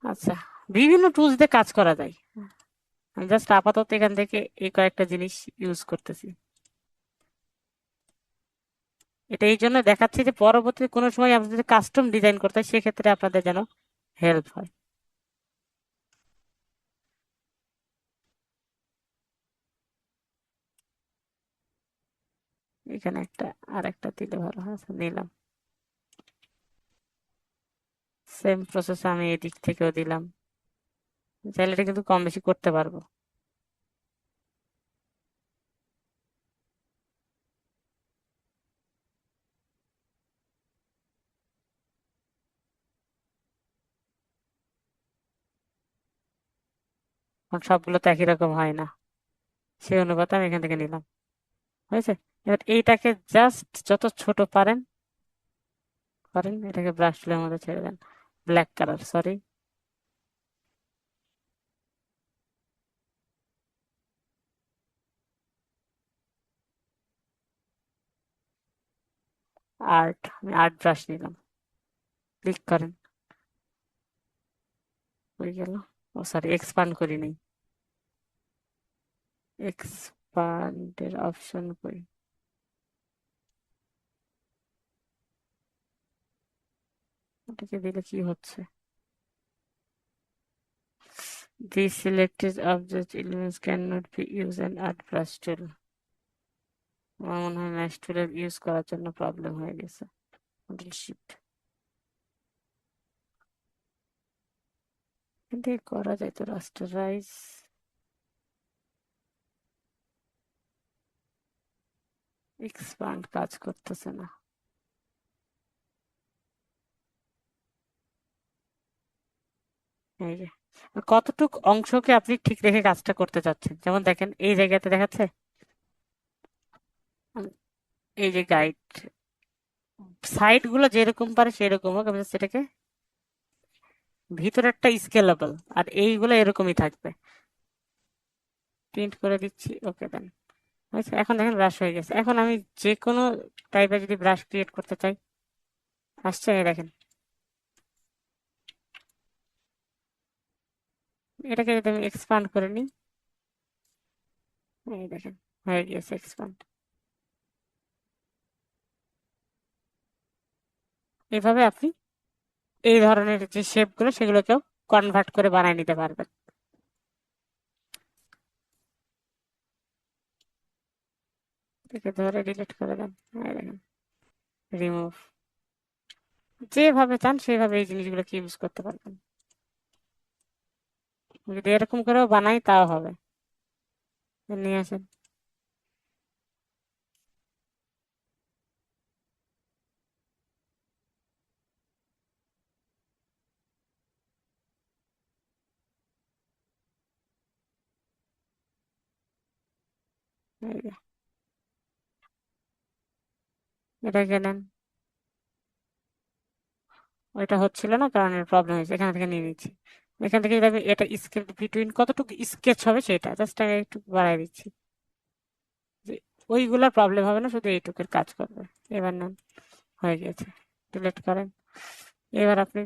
আচ্ছা, বিভিন্ন টুলস দিয়ে কাজ করা যায়। আমি জাস্ট আপাতত এখান থেকে এই কয়েকটা জিনিস ইউজ করতেছি। এটা এই জন্য দেখাচ্ছি যে পরবর্তী কোনো সময় আপনাদের যদি কাস্টম ডিজাইন করতে হয়, সেক্ষেত্রে আপনাদের যেন হেল্প হয়। এখানে একটা আর একটা দিলে ভালো হয়, আচ্ছা, নিলাম। সেম প্রসেস আমি এই দিক থেকেও দিলাম, চাইলে এটা কিন্তু কম বেশি করতে পারবো। কারণ সবগুলো তো একই রকম হয় না, সেই অনুপাতে আমি এখান থেকে নিলাম, হয়েছে। এবার এইটাকে জাস্ট যত ছোট পারেন করেন, এটাকে ব্রাশ টুলের মধ্যে ছেড়ে দেন, ব্ল্যাক কালার, সরি, আর্ট, আমি আর্ট ব্রাশ নিলাম, ক্লিক করেন, হয়ে গেল। ও সরি, এক্সপান্ড করি নাই, এক্সপান্ডের অপশন কই, এটাকে দিলে কি হচ্ছে? These selected object elements cannot be used in art brush tool. আমার মনে হয় ম্যাশ টুলের ইউজ করার জন্য প্রবলেম হয়ে গেছে। কন্ট্রোল শিফট, কিন্তু করা যায় তো রাস্টারাইজ, এক্সপান্ড কাজ করতেছে না। এই যে কতটুক অংশকে আপনি ঠিক রেখে কাজটা করতে চাচ্ছেন, যেমন দেখেন এই জায়গাতে দেখাচ্ছে উম, এই যে গাইড সাইড গুলো যেরকম পারে সেরকম হোক, আমি সেটাকে ভিতরেরটা স্কেলেবল আর এইগুলো এরকমই থাকবে। প্রিন্ট করে দিচ্ছি, ওকে দেন। আচ্ছা এখন দেখেন ব্রাশ হয়ে গেছে। এখন আমি যে কোনো টাইপের যদি ব্রাশ ক্রিয়েট করতে চাই, আসছে এই দেখেন। এটাকে যদি আমি এক্সপান্ড করে নিই, এই দেখেন হয়ে গিয়েছে এক্সপান্ড। এইভাবে আপনি এই ধরনের যে শেপ গুলো সেগুলোকেও কনভার্ট করে বানায় নিতে পারবেন। এটাকে ধরে ডিলিট করে দেন, এই দেখেন রিমুভ। যেভাবে চান সেভাবে এই জিনিসগুলোকে ইউজ করতে পারবেন। যদি এরকম করেও বানাই তাও হবে। নিয়ে আসেন, এই যে, এটাকে নেন। ওইটা হচ্ছিল না কারণ এর প্রবলেম হয়েছে, এখান থেকে নিয়ে নিচ্ছি। এখান থেকে যদি আমি এটা স্কেল বিটুইন কতটুকু স্কেচ হবে সেটা জাস্ট আমি একটু বাড়াই দিচ্ছি, যে ওইগুলা প্রবলেম হবে না, শুধু এইটুকুর কাজ করবে। এবার নেন, হয়ে গেছে। ডিলিট করেন। এবার আপনি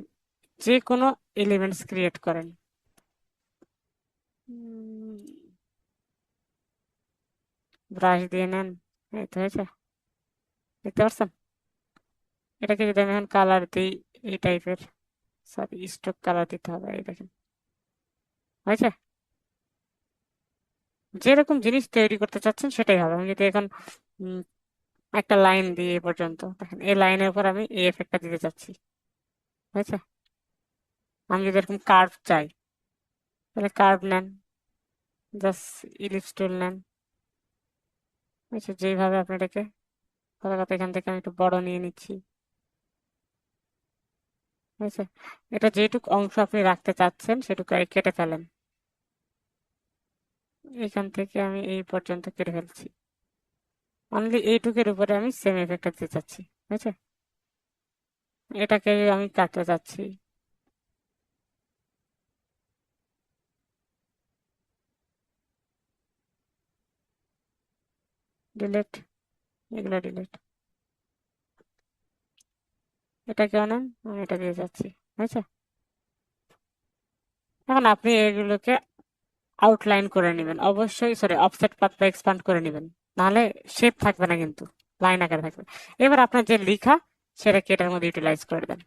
যে কোনো এলিমেন্টস ক্রিয়েট করেন। ব্রাশ দিয়ে নেন, এই তো হয়েছে, দেখতে পাচ্ছেন। এটাকে যদি আমি এখন কালার দিই এই টাইপের, সরি স্ট্রোক কালার দিতে হবে, এই দেখেন হয়েছে। যেরকম জিনিস তৈরি করতে চাচ্ছেন সেটাই হবে। আমি যদি এখন উম, একটা লাইন দিই এই পর্যন্ত, দেখেন এই লাইনের উপর আমি এই এফেক্টটা দিতে চাচ্ছি, হয়েছে। আমি যদি এরকম কার্ভ চাই, তাহলে কার্ভ নেন, জাস্ট ইলিপস টুল নেন, আচ্ছা যেইভাবে আপনি এটাকে কথা এখান থেকে আমি একটু বড় নিয়ে নিচ্ছি, হয়েছে। এটা যেটুকু অংশ আপনি রাখতে চাচ্ছেন সেটুকু কেটে ফেলেন। এখান থেকে আমি এই পর্যন্ত কেটে ফেলছি, অনলি এইটুকের উপরে আমি সেম এফেক্টটা দিতে চাচ্ছি, হয়েছে। এটাকে আমি কাটতে চাচ্ছি, ডিলিট, এগুলো ডিলিট। এটাকেও নেন, আমি এটা দিয়ে যাচ্ছি, হয়েছে। এখন আপনি এগুলোকে আউটলাইন করে নেবেন অবশ্যই, সরি অফসেট পাথ বা এক্সপান্ড করে নেবেন, নাহলে শেপ থাকবে না, কিন্তু লাইন আকারে থাকবে। এবার আপনার যে লেখা সেটাকে এটার মধ্যে ইউটিলাইজ করে দেন।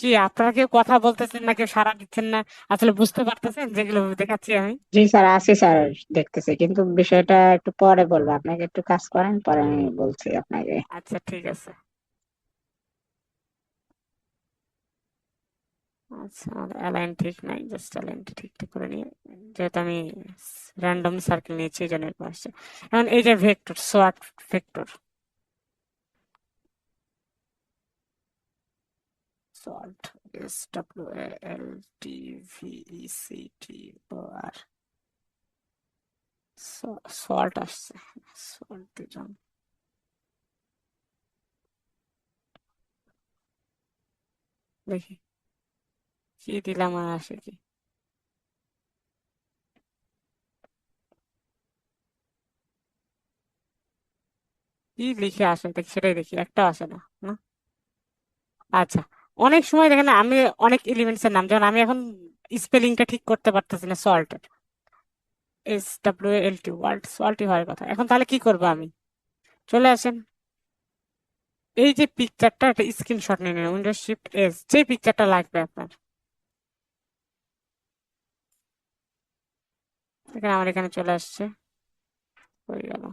কি আপনারা কেউ কথা বলতেছেন না, কেউ সাড়া দিচ্ছেন না? আসলে বুঝতে পারতেছেন যেগুলো দেখাচ্ছি আমি?
জি স্যার, আছি স্যার, দেখতেছি, কিন্তু বিষয়টা একটু পরে বলবো আপনাকে, একটু কাজ করেন, পরে আমি বলছি আপনাকে।
আচ্ছা ঠিক আছে। আচ্ছা আমার অ্যালাইন ঠিক নাই, জাস্ট অ্যালাইনটা ঠিকঠাক করে নিয়ে, যেহেতু আমি র্যান্ডম সার্কেল নিয়েছি এই জন্য এরকম আসছে। এখন এই যে ভেক্টর, সোয়াট ভেক্টর, সল্ট, SWALTVECTOR, সল্ট আসছে, সল্ট দিলাম। দেখি কি দিলাম আর আসে কি। কি লিখে আসে দেখি, সেটাই দেখি, একটা আসে না না। আচ্ছা, অনেক সময় দেখেন আমি অনেক এলিমেন্টস এর নাম, যেমন আমি এখন স্পেলিংটা ঠিক করতে পারতেছি না সল্টের, SWALT, ওয়াল্ট সল্টই হওয়ার কথা। এখন তাহলে কি করবো আমি? চলে আসেন, এই যে পিকচারটা, একটা স্ক্রিনশট নিয়ে নেন, উইন্ডোজ শিফট এস, যে পিকচারটা লাগবে আপনার। দেখেন আমার এখানে চলে আসছে, হয়ে গেল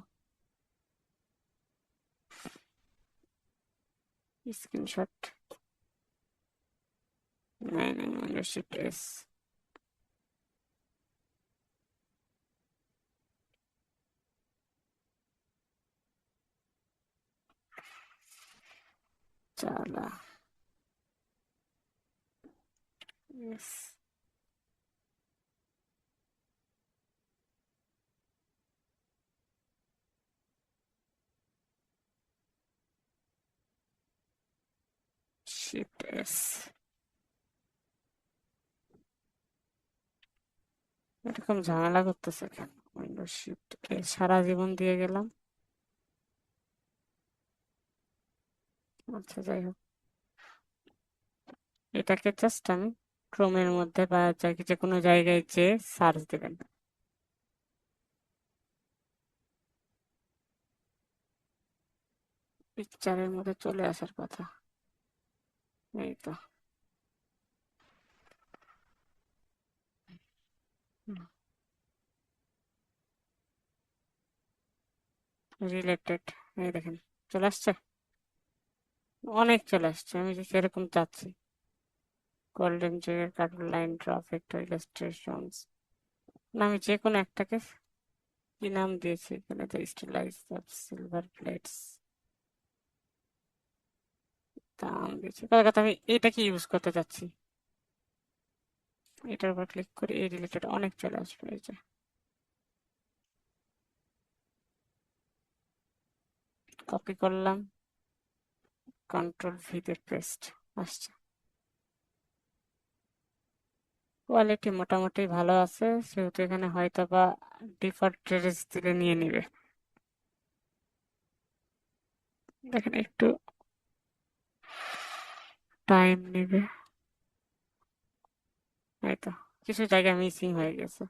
স্ক্রিনশট। নাই নাই, উইন্ডোজ শিফট এস। চালা, yes. Shift S, এরকম ঝামেলা করতেছে কেন? উইন্ডো শিফট এ সারা জীবন দিয়ে গেলাম। আচ্ছা যাই হোক, এটাকে জাস্ট আমি ক্রোমের মধ্যে বা যে কোনো জায়গায় যে সার্চ দেবেন। পিকচারের মধ্যে চলে আসার কথা, এই তো। রিলেটেড, এই দেখেন চলে আসছে, অনেক চলে আসছে। আমি যে সেরকম চাচ্ছি, গোল্ডেন জুয়ের cartoon line draw vector illustrations, আমি যে কোনো একটাকে কি নাম দিয়েছি এখানে, তো স্টিলাইজ অফ সিলভার প্লেটস দাম দিয়েছি। তার কথা আমি এটাকে ইউজ করতে চাচ্ছি, এটার উপর ক্লিক করে এই রিলেটেড অনেক চলে আসবে। এই যে কপি করলাম, কন্ট্রোল ভি তে পেস্ট, আসছে। কোয়ালিটি মোটামুটি ভালো আছে, সেহেতু এখানে হয়তো বা ডিফল্ট ট্রেস দিলে নিয়ে নিবে। দেখেন একটু টাইম নেবে, এই তো কিছু জায়গা মিসিং হয়ে গেছে।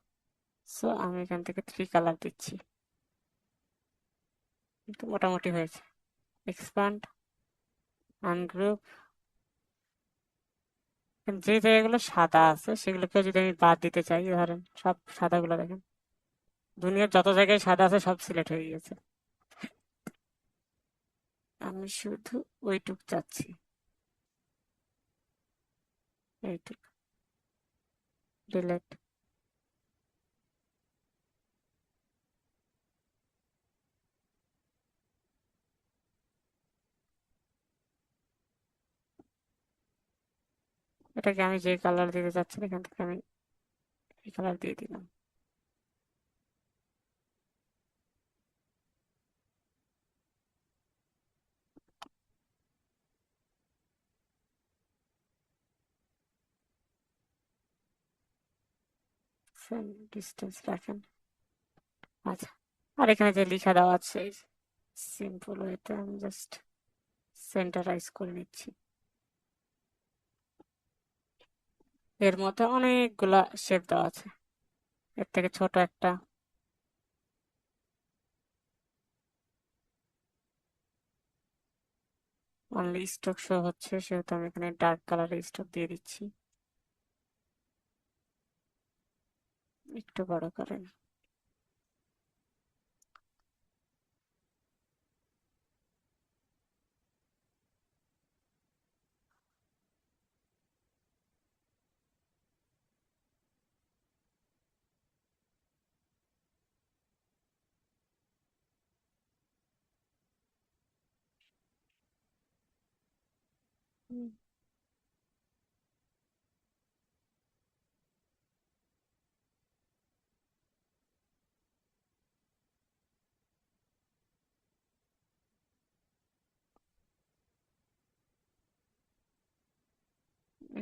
সো আমি এখান থেকে 3 কালার দিচ্ছি, কিন্তু মোটামুটি হয়েছে। এক্সপান্ড, আনগ্রুপ, যে জায়গাগুলো সাদা আছে সেগুলোকে যদি আমি বাদ দিতে চাই, ধরেন সব সাদাগুলো দেখেন, দুনিয়ার যত জায়গায় সাদা আছে সব সিলেক্ট হয়ে গেছে। আমি শুধু ওইটুক চাচ্ছি, এইটুক ডিলেট। এটাকে আমি যে কালার দিতে চাচ্ছি এখান থেকে আমি এই কালার দিয়ে দিলাম। সেম ডিস্টেন্স রাখেন। আচ্ছা, আর এখানে যে লেখা দেওয়া আছে সিম্পল ওয়েতে আমি জাস্ট সেন্টারাইজ করে নিচ্ছি। এর মধ্যে অনেকগুলা শেপ দেওয়া আছে, এর থেকে ছোট একটা অনলি স্ট্রোক শো হচ্ছে, সেহেতু আমি এখানে ডার্ক কালারের স্ট্রোক দিয়ে দিচ্ছি। একটু বড় করেন।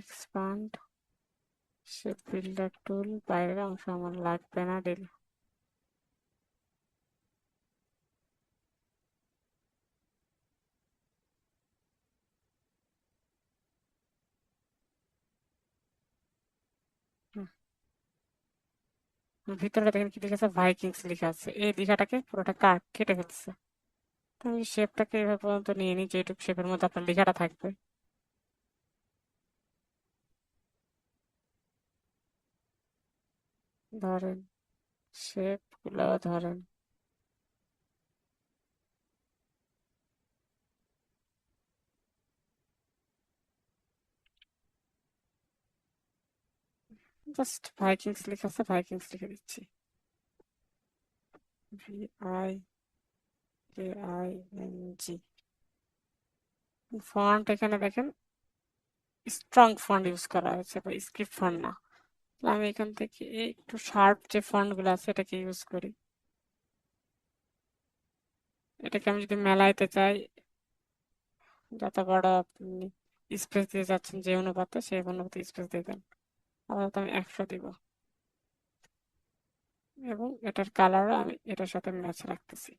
এক্সপান্ড, শেপ বিল্ডার টুল, বাইরের অংশ আমার লাগবে না, ভিতরে দেখেন কি লিখা আছে, ভাইকিংস লেখা আছে, এই লেখাটাকে পুরোটা কেটে ফেলছে। তো আমি শেপটাকে এভাবে পর্যন্ত নিয়ে নিই যেটুকু শেপের মধ্যে আপনার লেখাটা থাকবে। ধরেন শেপ গুলো ধরেন জাস্ট ভাইকিংস লেখা আছে, ভাইকিংস লিখে দিচ্ছি। VIKING, ফন্ট এখানে দেখেন স্ট্রং ফন্ট ইউজ করা হয়েছে, বা স্ক্রিপ্ট ফন্ট না। তো আমি এখান থেকে একটু শার্প যে ফন্ট গুলো আছে এটাকে ইউজ করি। এটাকে আমি যদি মেলাইতে চাই, যত বড় আপনি স্পেস দিয়ে যাচ্ছেন যে অনুপাতে, সেই অনুপাতে স্পেস দিয়ে দেন। আপাতত আমি 100 দিব, এবং এটার কালারও আমি এটার সাথে ম্যাচ রাখতেছি।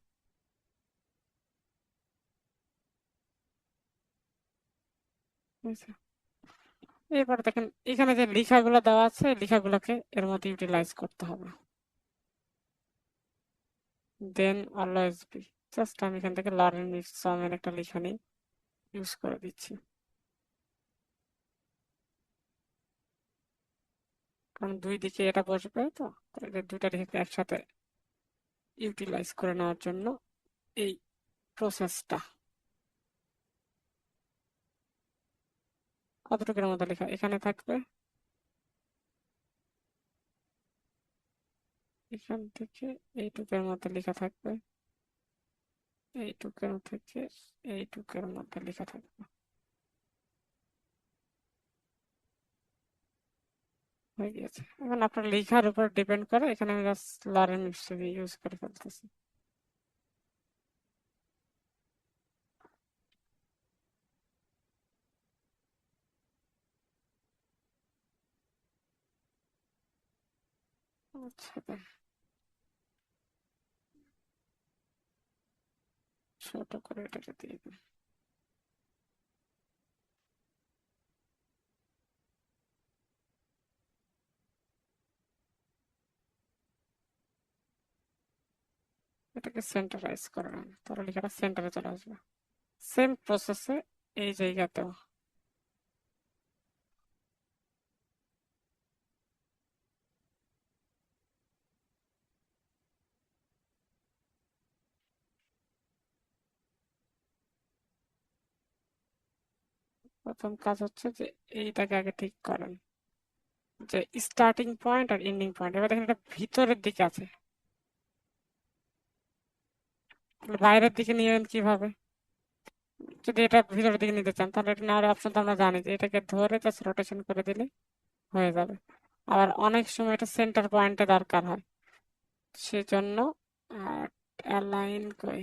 বুঝছেন? এবার দেখেন এখানে যে লেখাগুলো দেওয়া আছে, এই লেখাগুলোকে এর মধ্যে ইউটিলাইজ করতে হবে। দেন অলওয়েজ বি, জাস্ট আমি এখান থেকে লরেন সমের একটা লেখা নিয়ে ইউজ করে দিচ্ছি, কারণ দুই দিকে এটা বসবে, তো তাহলে দুইটা লেখাকে একসাথে ইউটিলাইজ করে নেওয়ার জন্য এই প্রসেসটা। কতটুকুর মধ্যে লেখা এখানে থাকবে, এখান থেকে এইটুকের মধ্যে লেখা থাকবে, এইটুকের থেকে এইটুকের মধ্যে লেখা থাকবে। হয়ে গেছে। এখন আপনার লেখার উপর ডিপেন্ড করে, এখানে আমি জাস্ট লরেন ইউজ করে ফেলতেছি। আচ্ছা, ছোট করে এটাকে দিয়ে দিই। এটাকে সেন্টারাইজ করে নেন, তাহলে লেখাটা সেন্টারে চলে আসবে। সেম প্রসেসে এই জায়গাতেও প্রথম কাজ হচ্ছে যে এইটাকে আগে ঠিক করেন, যে স্টার্টিং পয়েন্ট আর এন্ডিং পয়েন্ট। এবার দেখেন এটা ভিতরের দিকে আছে, তাহলে বাইরের দিকে নিবেন কিভাবে? যদি এটা ভিতরের দিকে নিতে চান, তাহলে এটা নেওয়ার অপশন তো আমরা জানি, যে এটাকে ধরে জাস্ট রোটেশন করে দিলে হয়ে যাবে। আবার অনেক সময় এটা সেন্টার পয়েন্টে দরকার হয়, সেজন্য অ্যালাইন করে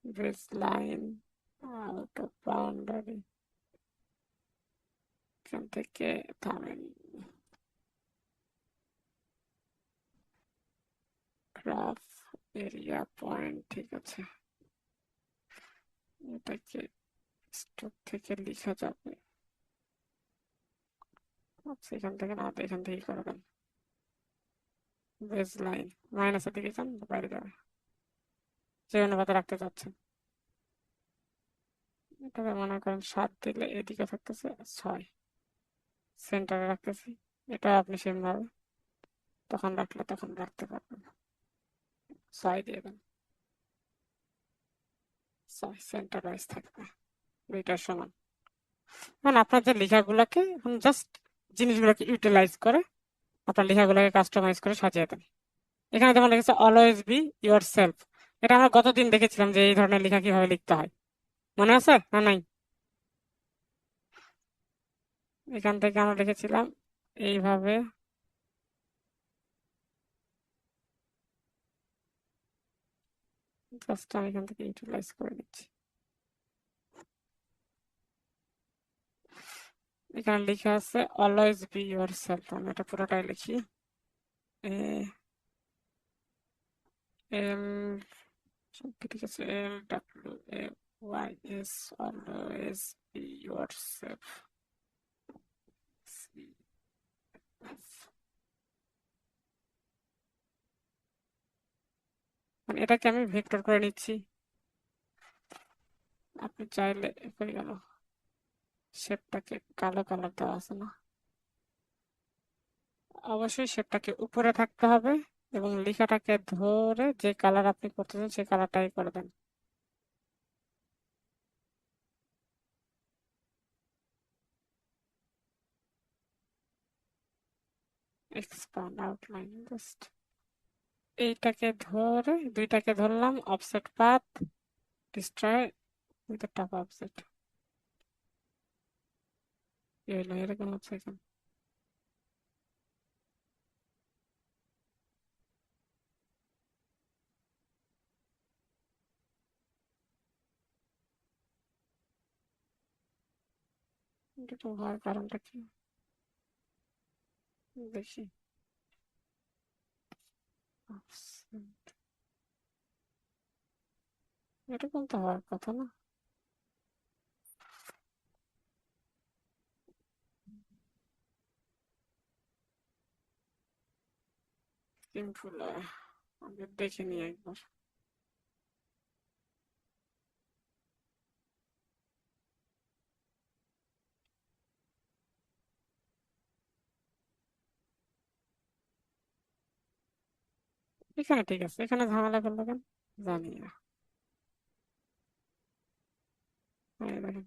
base line out of boundary, এখান থেকে থামেন, গ্রাফ এরিয়া পয়েন্ট, ঠিক আছে। এটাকে স্টক থেকে লিখা যাবে। আচ্ছা, এখান থেকে না, এখান থেকেই করবেন। বেস লাইন মাইনাসের দিকে যান, বাইরে যাবে, যে অনুপাতে রাখতে চাচ্ছেন। এটাকে মনে করেন 7 দিলে এদিকে থাকতেছে 6, সেন্টারে রাখতেছি। এটা আপনি সেম ভাবে তখন রাখলে তখন রাখতে পারবেন। 6 দিয়ে দেন, 6 সেন্টারাইজ থাকবে, দুইটার সমান। মানে আপনার যে লেখাগুলোকে এখন জাস্ট জিনিসগুলোকে ইউটিলাইজ করে আপনার লেখাগুলোকে কাস্টমাইজ করে সাজিয়ে দেন। এখানে যেমন লিখেছে অলওয়েজ বি ইউর সেলফ, এটা আমরা গতদিন দেখেছিলাম যে এই ধরনের লেখা কিভাবে লিখতে হয়, মনে আছে না নাই? এখান থেকে আমরা লিখেছিলাম এইভাবে। জাস্ট আমি এখান থেকে ইউটিলাইজ করে দিচ্ছি। এখানে লেখা আছে অলওয়েজ বি ইউর সেলফ, আমি এটা পুরোটাই লিখি। এল, ঠিক আছে, L W A Y S, always be yourself. মানে এটাকে আমি ভেক্টর করে নিচ্ছি। আপনি চাইলে হয়ে গেল, শেপটাকে কালো কালার দেওয়া আছে না, অবশ্যই শেপটাকে উপরে থাকতে হবে, এবং লেখাটাকে ধরে যে কালার আপনি করতেছেন সেই কালারটাই করে দেন। এক্সপান্ড আউটলাইন, জাস্ট এইটাকে ধরে, দুইটাকে ধরলাম, অফসেট পাথ, ডিস্ট্রয়, এটা টপ অফসেট এরকম হচ্ছে এখানে। এটা হওয়ার কারণটা কি দেখি। offset, এরকম তো হওয়ার কথা না। সিম্পল আগে দেখে নিই একবার। এখানে ঠিক আছে, এখানে ঝামেলা করলো কেন জানি না। এই দেখেন,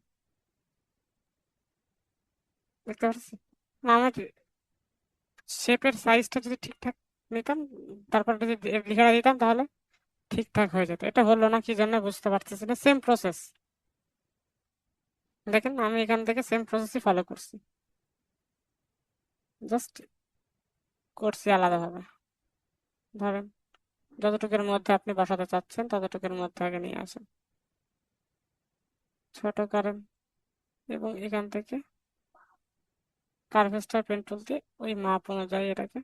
দেখতে পাচ্ছি না, আমার শেপের সাইজটা যদি ঠিকঠাক নিতাম, তারপর যদি লিখাটা দিতাম, তাহলে ঠিকঠাক হয়ে যেত। এটা হলো না কি জন্য বুঝতে পারতেছি না। সেম প্রসেস, দেখেন আমি এখান থেকে সেম প্রসেসই ফলো করছি, জাস্ট করছি আলাদাভাবে। ধরেন যতটুকুর মধ্যে আপনি বসাতে চাচ্ছেন ততটুকুর মধ্যে আগে নিয়ে আসেন, ছোট করেন, এবং এখান থেকে কার্ভেস্টার পেন টুল দিয়ে ওই মাপ অনুযায়ী এটাকে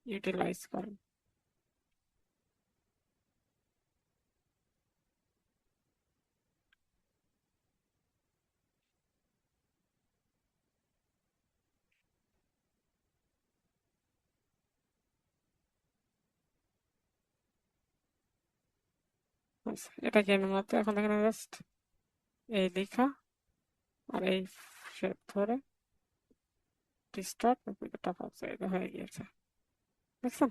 ইউটিলাইজ করেন। আচ্ছা, এটা কি এর মধ্যে এখন এখানে জাস্ট এই লেখা আর এই শেপ ধরে ডিস্টার্ব টপ আপ হয়ে গিয়েছে, দেখছেন?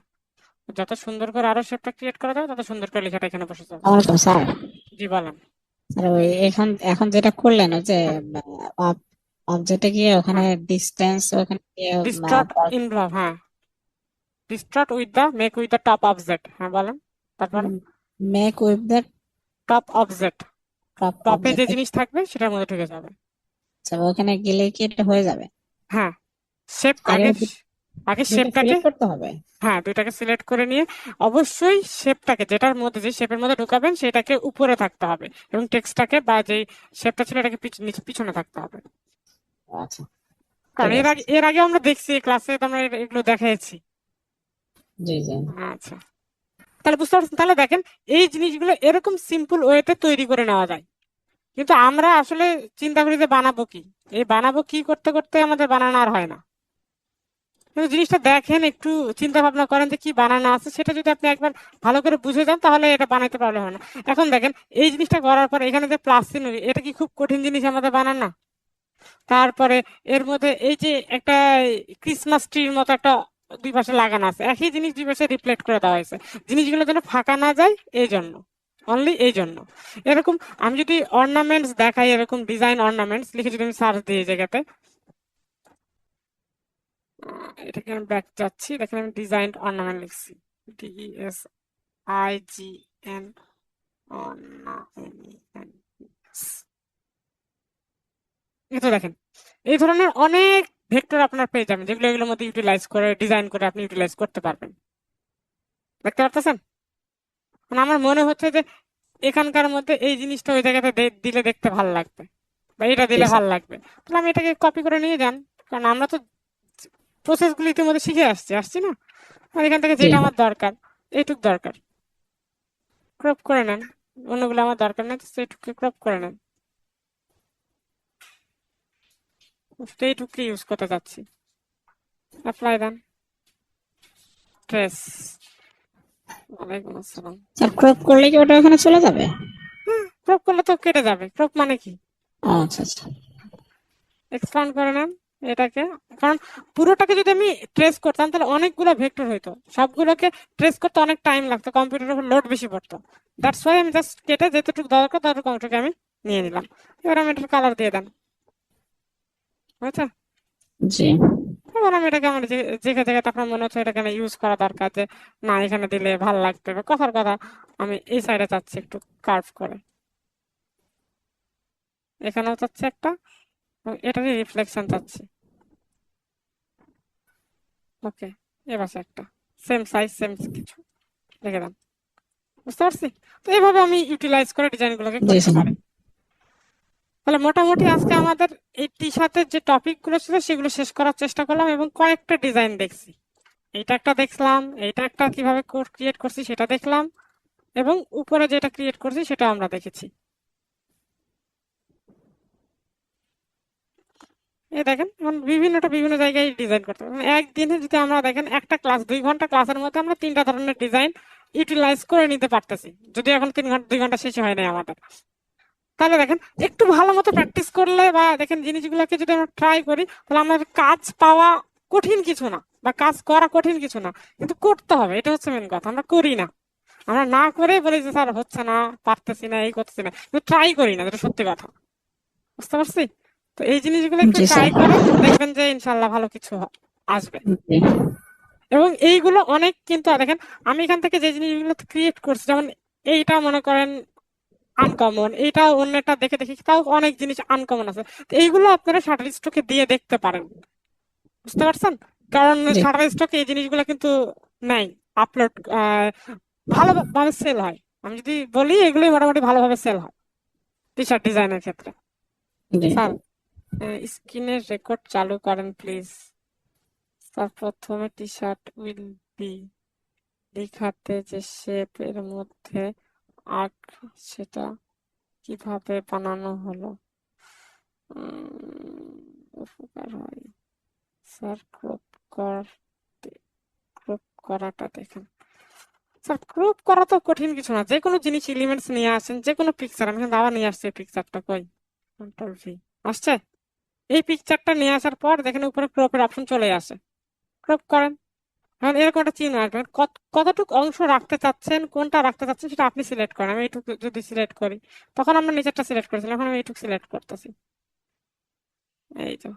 যত সুন্দর করে আরো শেপটা ক্রিয়েট করা যাবে তত সুন্দর করে লেখাটা এখানে বসে যাবে।
ওয়ালাইকুম স্যার।
জি বলেন।
স্যার ওই এখন এখন যেটা করলেন ওই যে
হ্যাঁ
অবজেক্টে গিয়ে ওখানে
হ্যাঁ,
ডিস্টেন্স ওখানে গিয়ে
ডিস্ট্রাক্ট ইনভলভ, হ্যাঁ, distract with the make with the top object, হ্যাঁ বলেন। তারপরে
make with the
top object,
top
টপে যে
অবজেক্ট,
জিনিস থাকবে সেটার মধ্যে ঢুকে যাবে।
ওখানে গেলে কি এটা হয়ে যাবে?
হ্যাঁ, শেপ
আগে
আগে, আগে
দুইটা
শেপটাকে,
সিলেক্ট করতে হবে?
হ্যাঁ দুইটাকে সিলেক্ট করে নিয়ে অবশ্যই শেপটাকে, যেটার মধ্যে যে শেপের মধ্যে ঢুকাবেন সেটাকে উপরে থাকতে হবে, এবং টেক্সটটাকে বা যে শেপটা ছিল এটাকে নিচে পিছনে থাকতে হবে।
আচ্ছা,
কারণ
ঠিক
এর
আছে।
আগে আমরা দেখছি ক্লাসে, আমরা এগুলো দেখাইছি।
জি জি।
আচ্ছা, তাহলে বুঝতে পারছেন। তাহলে দেখেন এই জিনিসগুলো এরকম সিম্পল ওয়েতে তৈরি করে নেওয়া যায়, কিন্তু আমরা আসলে চিন্তা করি যে বানাবো কি, এই বানাবো কি করতে করতে আমাদের বানানো আর হয় না। কিন্তু জিনিসটা দেখেন, একটু চিন্তা ভাবনা করেন যে কি বানানো আছে, সেটা যদি আপনি একবার ভালো করে বুঝে যান তাহলে এটা বানাইতে প্রবলেম হয় না। এখন দেখেন এই জিনিসটা করার পর এখানে যে প্লাস চিহ্ন, এটা কি খুব কঠিন জিনিস আমাদের বানান না? তারপরে এর মধ্যে এই যে একটা ক্রিসমাস ট্রির মতো একটা দুই পাশে লাগানো আছে, একই জিনিস দুই পাশে রিফ্লেক্ট করে দেওয়া হয়েছে, জিনিসগুলো যেন ফাঁকা না যায় এই জন্য, অনলি এই জন্য। এরকম আমি যদি অর্নামেন্টস দেখাই, এরকম ডিজাইন অর্নামেন্টস লিখে যদি আমি সার্চ দিই এই জায়গাতে, এটাকে আমি ব্যাক যাচ্ছি, দেখেন আমি ডিজাইন অর্নামেন্ট লিখছি, DESIGN ornaments। এই তো দেখেন, এই ধরনের অনেক ভেক্টর আপনার পেয়ে যাবেন, যেগুলো এগুলোর মধ্যে ইউটিলাইজ করে ডিজাইন করে আপনি ইউটিলাইজ করতে পারবেন। দেখতে পারতেছেন? মানে আমার মনে হচ্ছে যে এখানকার মধ্যে এই জিনিসটা ওই জায়গাতে দিলে দেখতে ভালো লাগবে, বা এটা
জি
দিলে
স্যার।
ভালো লাগবে, তাহলে আমি এটাকে কপি করে নিয়ে যান। কারণ আমরা তো প্রসেস গুলো ইতিমধ্যে শিখে আসছি না? আর এখান থেকে
জি
যেটা আমার দরকার, এইটুক দরকার, ক্রপ করে নেন। অন্যগুলো আমার দরকার নেই, সেইটুকু ক্রপ করে নেন, এইটুকু ইউজ করতে যাচ্ছি। অ্যাপ্লাই দেন, ট্রেস। ওয়ালাইকুম আসসালাম।
স্যার, ক্রপ করলে কি ওটা ওখানে চলে যাবে?
হ্যাঁ, ক্রপ করলে তো কেটে যাবে। ক্রপ মানে কি?
আচ্ছা আচ্ছা।
এক্সপ্যান্ড করে নেন এটাকে। কারণ পুরোটাকে যদি আমি ট্রেস করতাম তাহলে অনেকগুলো ভেক্টর হইতো, সবগুলোকে ট্রেস করতে অনেক টাইম লাগতো, কম্পিউটারের উপর লোড বেশি পড়তো। দ্যাটস ওয়াই আমি জাস্ট কেটে যেতটুকু দরকার ততটুকু অংশকে আমি নিয়ে নিলাম। এবার আমি এটার কালার দিয়ে দেন, বুঝছেন?
জি
এবার আমি এটাকে আমার যে যে জায়গাতে আপনার মনে হচ্ছে এটাকে ইউজ করা দরকার, যে না এখানে দিলে ভালো লাগবে, বা কথার কথা আমি এই সাইডে চাচ্ছি একটু কার্ভ করে, এখানেও চাচ্ছি একটা, এবং এটারই রিফ্লেকশন চাচ্ছি। ওকে, এবার একটা সেম সাইজ সেম কিছু রেখে দেন। বুঝতে পারছি? তো এইভাবে আমি ইউটিলাইজ করে ডিজাইনগুলোকে
জি
করতে
স্যার।
পারি। তাহলে মোটামুটি আজকে আমাদের এই টি শার্টের যে টপিক গুলো ছিল সেগুলো শেষ করার চেষ্টা করলাম এবং কয়েকটা ডিজাইন দেখছি। এইটা একটা দেখলাম, এইটা একটা কিভাবে ক্রিয়েট করছি সেটা দেখলাম, এবং উপরে যেটা ক্রিয়েট করছি সেটা আমরা দেখেছি। এই দেখেন এখন বিভিন্ন জায়গায় ডিজাইন করতে পারবেন একদিনে। যদি আমরা দেখেন একটা ক্লাস 2 ঘন্টা ক্লাসের মধ্যে আমরা 3টা ধরনের ডিজাইন ইউটিলাইজ করে নিতে পারতেছি, যদি এখন 2 ঘন্টা শেষ হয় নাই আমাদের। তাহলে দেখেন একটু ভালো মতো প্র্যাকটিস করলে বা দেখেন জিনিসগুলোকে যদি আমরা ট্রাই করি, তাহলে আমাদের কাজ পাওয়া কঠিন কিছু না, বা কাজ করা কঠিন কিছু না, কিন্তু করতে হবে। এটা হচ্ছে মেন কথা, আমরা করি না। আমরা না করে বলি যে স্যার হচ্ছে না, পারতেছি না, এই করতেছি না, কিন্তু ট্রাই করি না, যেটা সত্যি কথা। বুঝতে পারছি? তো এই জিনিসগুলো একটু
জি
ট্রাই
স্যার।
করেন, দেখবেন যে ইনশাল্লাহ ভালো কিছু আসবে।
জি
এবং এইগুলো অনেক কিন্তু দেখেন, আমি এখান থেকে যে জিনিসগুলো ক্রিয়েট করছি, যেমন এইটা মনে করেন আনকমন, এইটা অন্যটা দেখে দেখি তাও অনেক জিনিস আনকমন আছে। তো এইগুলো আপনারা শাটার স্টকে দিয়ে দেখতে পারেন। বুঝতে পারছেন? কারণ
জি
শাটার স্টকে এই জিনিসগুলো কিন্তু নাই, আপলোড ভালোভাবে সেল হয়। আমি যদি বলি এগুলোই মোটামুটি ভালোভাবে সেল হয় টি শার্ট ডিজাইনের ক্ষেত্রে।
জি
স্যার স্ক্রিনের রেকর্ড চালু করেন প্লিজ। স্যার প্রথমে টি শার্ট উইল বি লেখাতে যে শেপ এর মধ্যে আর্ট, সেটা কিভাবে বানানো হলো? উপকার হয় স্যার, ক্রপ করাটা দেখেন। স্যার ক্রপ করা তো কঠিন কিছু না, যে কোনো জিনিস এলিমেন্টস নিয়ে আসেন, যে কোনো পিকচার। আমি কিন্তু আবার নিয়ে আসছি এই পিকচারটা, কই কন্ট্রোল ভি আসছে। এই পিকচারটা নিয়ে আসার পর দেখেন উপরে ক্রপের অপশন চলে আসে, ক্রপ করেন। এখন এরকম একটা চিহ্ন আসবে, কতটুকু অংশ রাখতে চাচ্ছেন, কোনটা রাখতে চাচ্ছেন সেটা আপনি সিলেক্ট করেন। আমি এইটুকু যদি সিলেক্ট করি, তখন আমরা নিচেরটা সিলেক্ট করেছিলাম, এখন আমি এইটুকু সিলেক্ট করতেছি। এই তো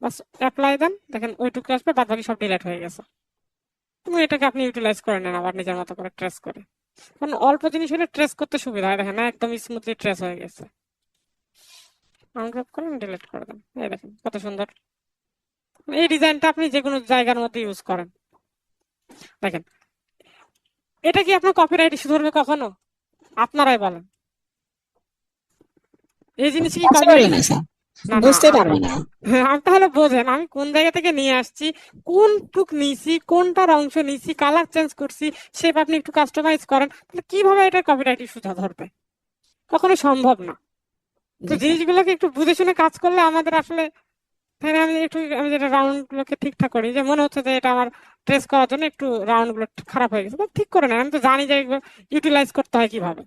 বাস, অ্যাপ্লাই দেন, দেখেন ওইটুকু আসবে, বাদ বাকি সব ডিলিট হয়ে গেছে। তুমি এটাকে আপনি ইউটিলাইজ করে নেন আবার নিজের মতো করে ট্রেস করে। কারণ অল্প জিনিস হলে ট্রেস করতে সুবিধা হয়, দেখেন একদম স্মুথলি ট্রেস হয়ে গেছে। আনগ্রুপ করেন, ডিলিট করে দেন, এই দেখেন কত সুন্দর। এই ডিজাইনটা আপনি যে কোনো জায়গার মধ্যে ইউজ করেন। দেখেন এটা কি আপনার কপিরাইট ইস্যু ধরবে কখনো? আপনারাই বলেন, এই জিনিস কি কপিরাইট?
পসিবল না স্যার,
না না
বুঝতে পারবে না।
আমি তাহলে বোঝেন আমি কোন জায়গা থেকে নিয়ে আসছি, কোন টুক নিছি, কোনটার অংশ নিছি, কালার চেঞ্জ করছি, শেপ আপনি একটু কাস্টমাইজ করেন, তাহলে কিভাবে এটা কপিরাইট ইস্যু ধরবে? কখনো সম্ভব না। তো
জি স্যার।
জিনিসগুলোকে একটু বুঝে শুনে কাজ করলে আমাদের আসলে, তাই না? আমি যেটা রাউন্ড গুলোকে ঠিকঠাক করি, যে মনে হচ্ছে যে এটা আমার ট্রেস করার জন্য একটু রাউন্ড গুলো খারাপ হয়ে গেছে, তো ঠিক করে নেন। আমি তো জানি যে ইউটিলাইজ করতে হয় কিভাবে,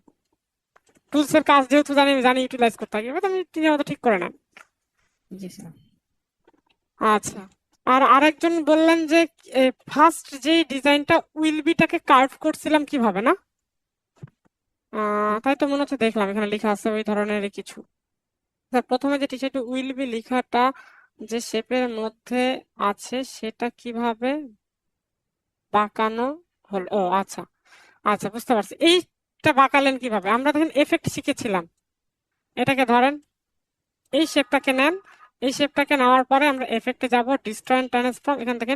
টুলস এর কাজ যেহেতু জানি, আমি জানি ইউটিলাইজ করতে হয় কিভাবে, তো আমি নিজের মতো ঠিক করে নেন।
জি স্যার।
আচ্ছা, আর আরেকজন বললেন যে ফার্স্ট যে ডিজাইনটা উইল বিটাকে কার্ভ করছিলাম কিভাবে, না? তাই তো মনে হচ্ছে, দেখলাম এখানে লেখা আছে ওই ধরনের কিছু। প্রথমে যে টি শার্টে উইল বি লেখাটা যে শেপের মধ্যে আছে সেটা কিভাবে বাঁকানো হলো? ও আচ্ছা, আচ্ছা বুঝতে পারছি। এইটা বাঁকালেন কিভাবে? আমরা দেখেন এফেক্ট শিখেছিলাম। এটাকে ধরেন, এই শেপটাকে নেন, এই শেপটাকে নেওয়ার পরে আমরা এফেক্টে যাব, ডিস্ট্রয় এন্ড ট্রান্সফর্ম। এখান থেকে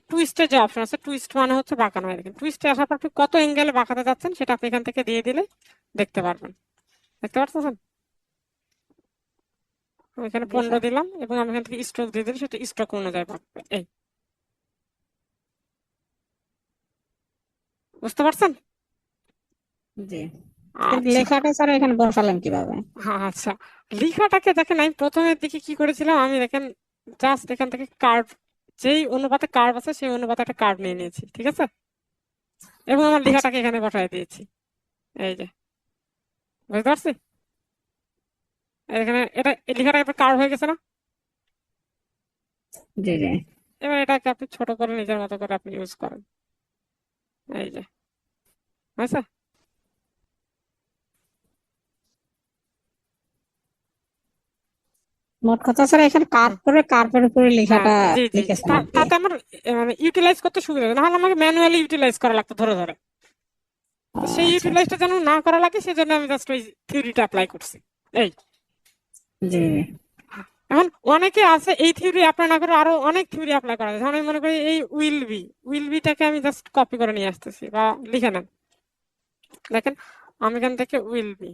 টুইস্টের যে অপশন আছে, টুইস্ট মানে হচ্ছে বাঁকানো। হয় দেখেন, টুইস্টে আসার পর আপনি কত এঙ্গেলে বাঁকাতে যাচ্ছেন সেটা আপনি এখান থেকে দিয়ে দিলে দেখতে পারবেন। দেখতে পাচ্ছেন? আমি এখানে
জি
15
স্যার।
দিলাম এবং আমি এখান থেকে স্ট্রোক দিয়ে দিলে সেটা স্ট্রোক অনুযায়ী বাঁকবে। এই, বুঝতে পারছেন?
জি,
আচ্ছা,
লেখাটা স্যার এখানে বসালেন কিভাবে?
আচ্ছা। লেখাটাকে দেখেন আমি প্রথমের দিকে কি করেছিলাম, আমি দেখেন জাস্ট এখান থেকে কার্ভ, যেই অনুপাতে কার্ভ আছে সেই অনুপাতে একটা কার্ভ নিয়ে নিয়েছি, ঠিক আছে, এবং আমার
আচ্ছা।
লেখাটাকে এখানে বসাই দিয়েছি। এই যে, বুঝতে পারছি? এখানে এটা, এই লেখাটা এবার কার্ভ হয়ে গেছে না?
জি জি।
এবার এটাকে আপনি ছোট করে নিজের মতো করে আপনি ইউজ করেন। এই যে, হয়েছে?
মোট কথা স্যার এখানে কাট
হ্যাঁ,
করে কার্পের উপরে
হ্যাঁ,
লেখাটা
জি জি জি,
লিখেছেন আর কি।
তাতে আমার মানে ইউটিলাইজ করতে সুবিধা হয়, নাহলে আমাকে ম্যানুয়ালি ইউটিলাইজ করা লাগতো ধরে ধরে। তো সেই
আচ্ছা আচ্ছা।
ইউটিলাইজটা যেন না করা লাগে সেজন্য আমি জাস্ট ওই থিওরিটা অ্যাপ্লাই করছি। এই
জি
এখন অনেকে আছে এই থিওরি অ্যাপ্লাই না করে আরো অনেক থিওরি অ্যাপ্লাই করা যায়। যেমন আমি মনে করি এই উইল বিটাকে আমি জাস্ট কপি করে নিয়ে আসতেছি বা লিখে নেন। দেখেন আমি এখান থেকে উইল বি,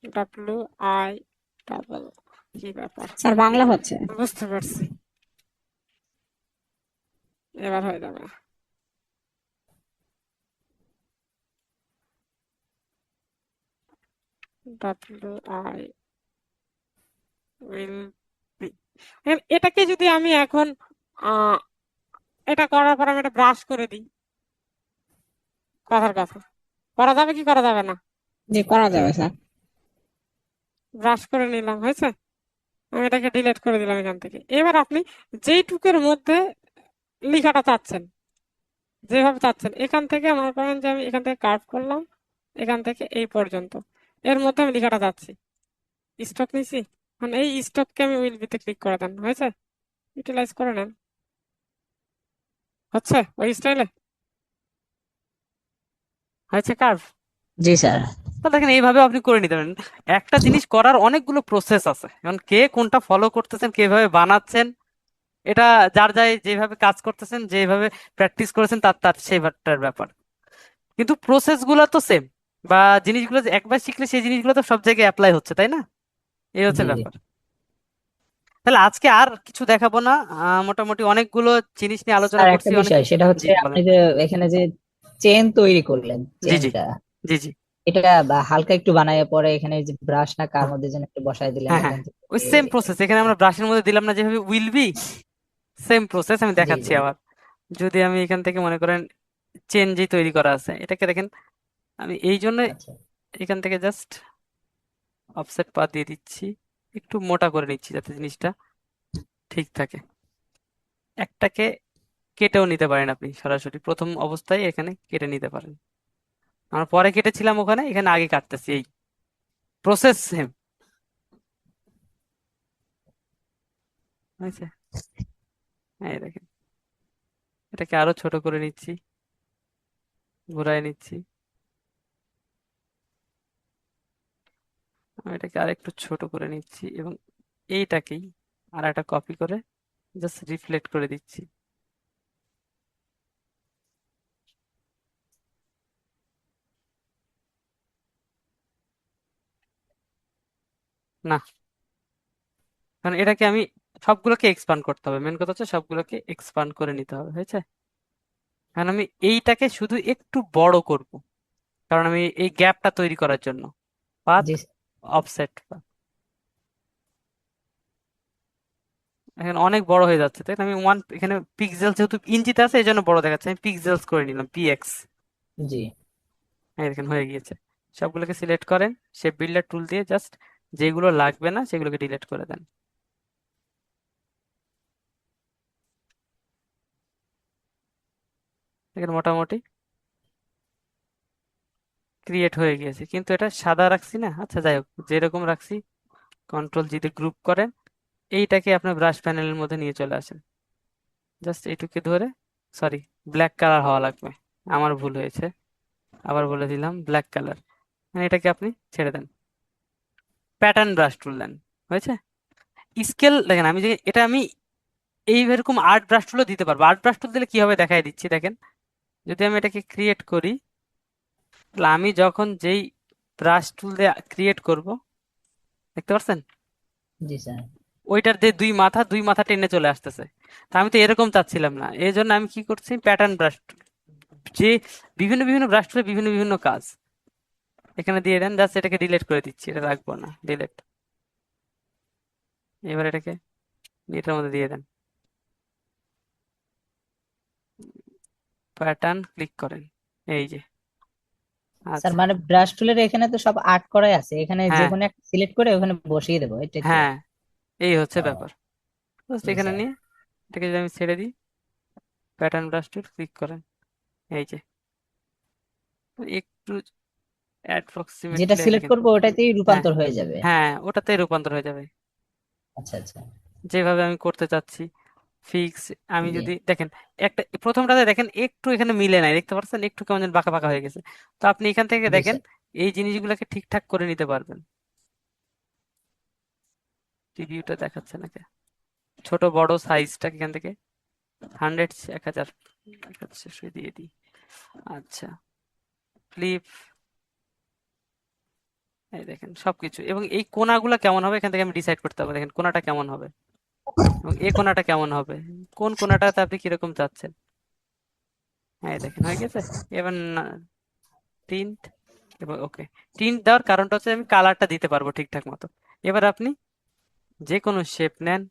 WI, কি ব্যাপার,
স্যার, বাংলা হচ্ছে।
বুঝতে পারছি, এবার হয়ে যাবে। WI উইল বি, এটাকে যদি আমি এখন আহ এটা করার পর আমি এটা ব্রাশ করে দিই, কথার কথা, করা যাবে কি করা যাবে না?
জি, করা যাবে স্যার।
ব্রাশ করে নিলাম, হয়েছে। আমি এটাকে ডিলিট করে দিলাম এখান থেকে। এবার আপনি যেইটুকের মধ্যে লেখাটা চাচ্ছেন, যেভাবে চাচ্ছেন, এখান থেকে মনে করেন যে আমি এখান থেকে কার্ভ করলাম এখান থেকে এই পর্যন্ত, এর মধ্যে আমি লেখাটা চাচ্ছি, স্টক নিছি, মানে এই স্টককে আমি উইল বিতে ক্লিক করে দেন, হয়েছে। ইউটিলাইজ করে নেন, হচ্ছে ওই স্টাইলে, হয়েছে কার্ভ।
জি স্যার।
তো দেখেন এইভাবে আপনি করে নিতে পারেন। একটা জিনিস করার অনেকগুলো প্রসেস আছে, এখন কে কোনটা ফলো করতেছেন, কিভাবে বানাচ্ছেন, এটা যার যার যেভাবে কাজ করতেছেন, যেভাবে প্র্যাকটিস করেছেন তার তার সেইটার ব্যাপার। কিন্তু প্রসেস গুলো তো সেম, বা জিনিসগুলো যে একবার শিখলে সেই জিনিসগুলো তো সব জায়গায় অ্যাপ্লাই হচ্ছে, তাই না? এই হচ্ছে
জি জি
ব্যাপার। তাহলে আজকে আর কিছু দেখাবো না, মোটামুটি অনেকগুলো জিনিস নিয়ে আলোচনা
স্যার, একটা
করছি অনেক।
বিষয়, সেটা
জি
হচ্ছে
বলেন।
আপনি যে এখানে যে চেন তৈরি করলেন,
জি জি
চেনটা
জি জি।
এটা বা হালকা একটু বানায় পরে এখানে যে ব্রাশ না কার মধ্যে যেন একটু বসায় দিলেন
হ্যাঁ হ্যাঁ,
এখান থেকে।
ওই সেম প্রসেস এখানে আমরা ব্রাশের মধ্যে দিলাম না যেভাবে উইল বি, সেম প্রসেস আমি
জি
দেখাচ্ছি
জি।
আবার। যদি আমি এখান থেকে মনে করেন চেন যে তৈরি করা আছে এটাকে দেখেন, আমি এই জন্য
আচ্ছা
এখান থেকে জাস্ট অফসেট পা দিয়ে দিচ্ছি, একটু মোটা করে নিচ্ছি যাতে জিনিসটা ঠিক থাকে। একটাকে কেটেও নিতে পারেন আপনি, সরাসরি প্রথম অবস্থায় এখানে কেটে নিতে পারেন। আমরা পরে কেটেছিলাম ওখানে, এখানে আগে কাটতেছি, এই প্রসেস সেম, হয়েছে। এই দেখেন, এটাকে আরো ছোট করে নিচ্ছি, ঘুরাই নিচ্ছি, আমি এটাকে আরেকটু ছোট করে নিচ্ছি এবং এইটাকেই আর একটা কপি করে জাস্ট রিফ্লেক্ট করে দিচ্ছি। না, কারণ এটাকে আমি সবগুলোকে এক্সপান্ড করতে হবে, মেন কথা হচ্ছে সবগুলোকে এক্সপান্ড করে নিতে হবে, হয়েছে। কারণ আমি এইটাকে শুধু একটু বড় করব, কারণ আমি এই গ্যাপটা তৈরি করার জন্য, পাথ
জি
অফসেট। এখানে অনেক বড় হয়ে যাচ্ছে, তাই না? আমি এখানে পিক্সেল যেহেতু ইঞ্চিতে আছে এই জন্য বড় দেখাচ্ছে, আমি পিক্সেলস করে নিলাম, PX।
জি।
হ্যাঁ দেখেন হয়ে গিয়েছে। সবগুলোকে সিলেক্ট করেন, শেপ বিল্ডার টুল দিয়ে জাস্ট যেগুলো লাগবে না সেগুলোকে ডিলিট করে দেন। দেখেন মোটামুটি ক্রিয়েট হয়ে গিয়েছে, কিন্তু এটা সাদা রাখছি না, আচ্ছা যাই হোক, যেরকম রাখছি কন্ট্রোল G তে গ্রুপ করেন, এইটাকে আপনার ব্রাশ প্যানেলের মধ্যে নিয়ে চলে আসেন, জাস্ট এইটুকে ধরে, সরি, ব্ল্যাক কালার হওয়া লাগবে, আমার ভুল হয়েছে, আবার বলে দিলাম ব্ল্যাক কালার। এটাকে আপনি ছেড়ে দেন, প্যাটার্ন ব্রাশ টুল দেন, হয়েছে। স্কেল দেখেন, আমি যে এটা আমি এই এরকম আর্ট ব্রাশ টুলও দিতে পারবো। আর্ট ব্রাশ টুল দিলে কি হবে দেখাই দিচ্ছি, দেখেন। যদি আমি এটাকে ক্রিয়েট করি, তাহলে আমি যখন যেই ব্রাশ টুল দিয়ে ক্রিয়েট করব, দেখতে পাচ্ছেন
জি স্যার।
ওইটার যে দুই মাথা টেনে চলে আসতেছে। তা আমি তো এরকম চাচ্ছিলাম না, এই জন্য আমি কি করছি, প্যাটার্ন ব্রাশ, যে বিভিন্ন বিভিন্ন ব্রাশ টুলের বিভিন্ন বিভিন্ন কাজ এখানে দিয়ে দেন, জাস্ট এটাকে ডিলিট করে দিচ্ছি, এটা রাখবো না, ডিলিট। এবার এটাকে এটার মধ্যে দিয়ে দেন, প্যাটার্ন ক্লিক করেন, এই যে।
স্যার,
আচ্ছা,
মানে ব্রাশ টুলের এখানে তো সব আর্ট করাই আছে, এখানে যে
হ্যাঁ
কোনো একটা সিলেক্ট করে ওখানে বসিয়ে দেবো, এটাই তো?
হ্যাঁ, এই হচ্ছে
ও,
ব্যাপার। জাস্ট
জি
এখানে
স্যার।
নিয়ে এটাকে যদি আমি ছেড়ে দিই, প্যাটার্ন ব্রাশ টুল ক্লিক করেন, এই যে, একটু
যেটা
অ্যাপ্রক্সিমেটলি
সিলেক্ট
দেখেন।
করবো ওটাতেই
হ্যাঁ
রূপান্তর হয়ে যাবে।
হ্যাঁ, ওটাতে রূপান্তর হয়ে যাবে,
আচ্ছা আচ্ছা।
যেভাবে আমি করতে চাচ্ছি ফিক্স। আমি
জি
যদি দেখেন, একটা প্রথমটাতে দেখেন একটু এখানে মিলে নাই, দেখতে পাচ্ছেন একটু কেমন যেন বাঁকা বাঁকা হয়ে গেছে। তো আপনি এখান থেকে
জি
দেখেন
স্যার।
এই জিনিসগুলোকে ঠিকঠাক করে নিতে পারবেন।
রিভিউটা দেখাচ্ছে নাকি? ছোট বড় সাইজটা এখান থেকে 100, 1000 দেখাচ্ছে, সে দিয়ে দিই। আচ্ছা, ফ্লিপ, এই দেখেন সবকিছু, এবং এই কোণাগুলো কেমন হবে এখান থেকে আমি ডিসাইড করতে পারবো। দেখেন কোণাটা কেমন হবে এবং এই কোণাটা কেমন হবে, কোন কোণাটাতে আপনি কিরকম চাচ্ছেন। হ্যাঁ দেখেন হয়ে গেছে। এবার টিন্ট, এবং ওকে, টিন্ট দেওয়ার কারণটা হচ্ছে আমি কালারটা দিতে পারবো ঠিকঠাক মতো। এবার আপনি যে কোনো শেপ নেন,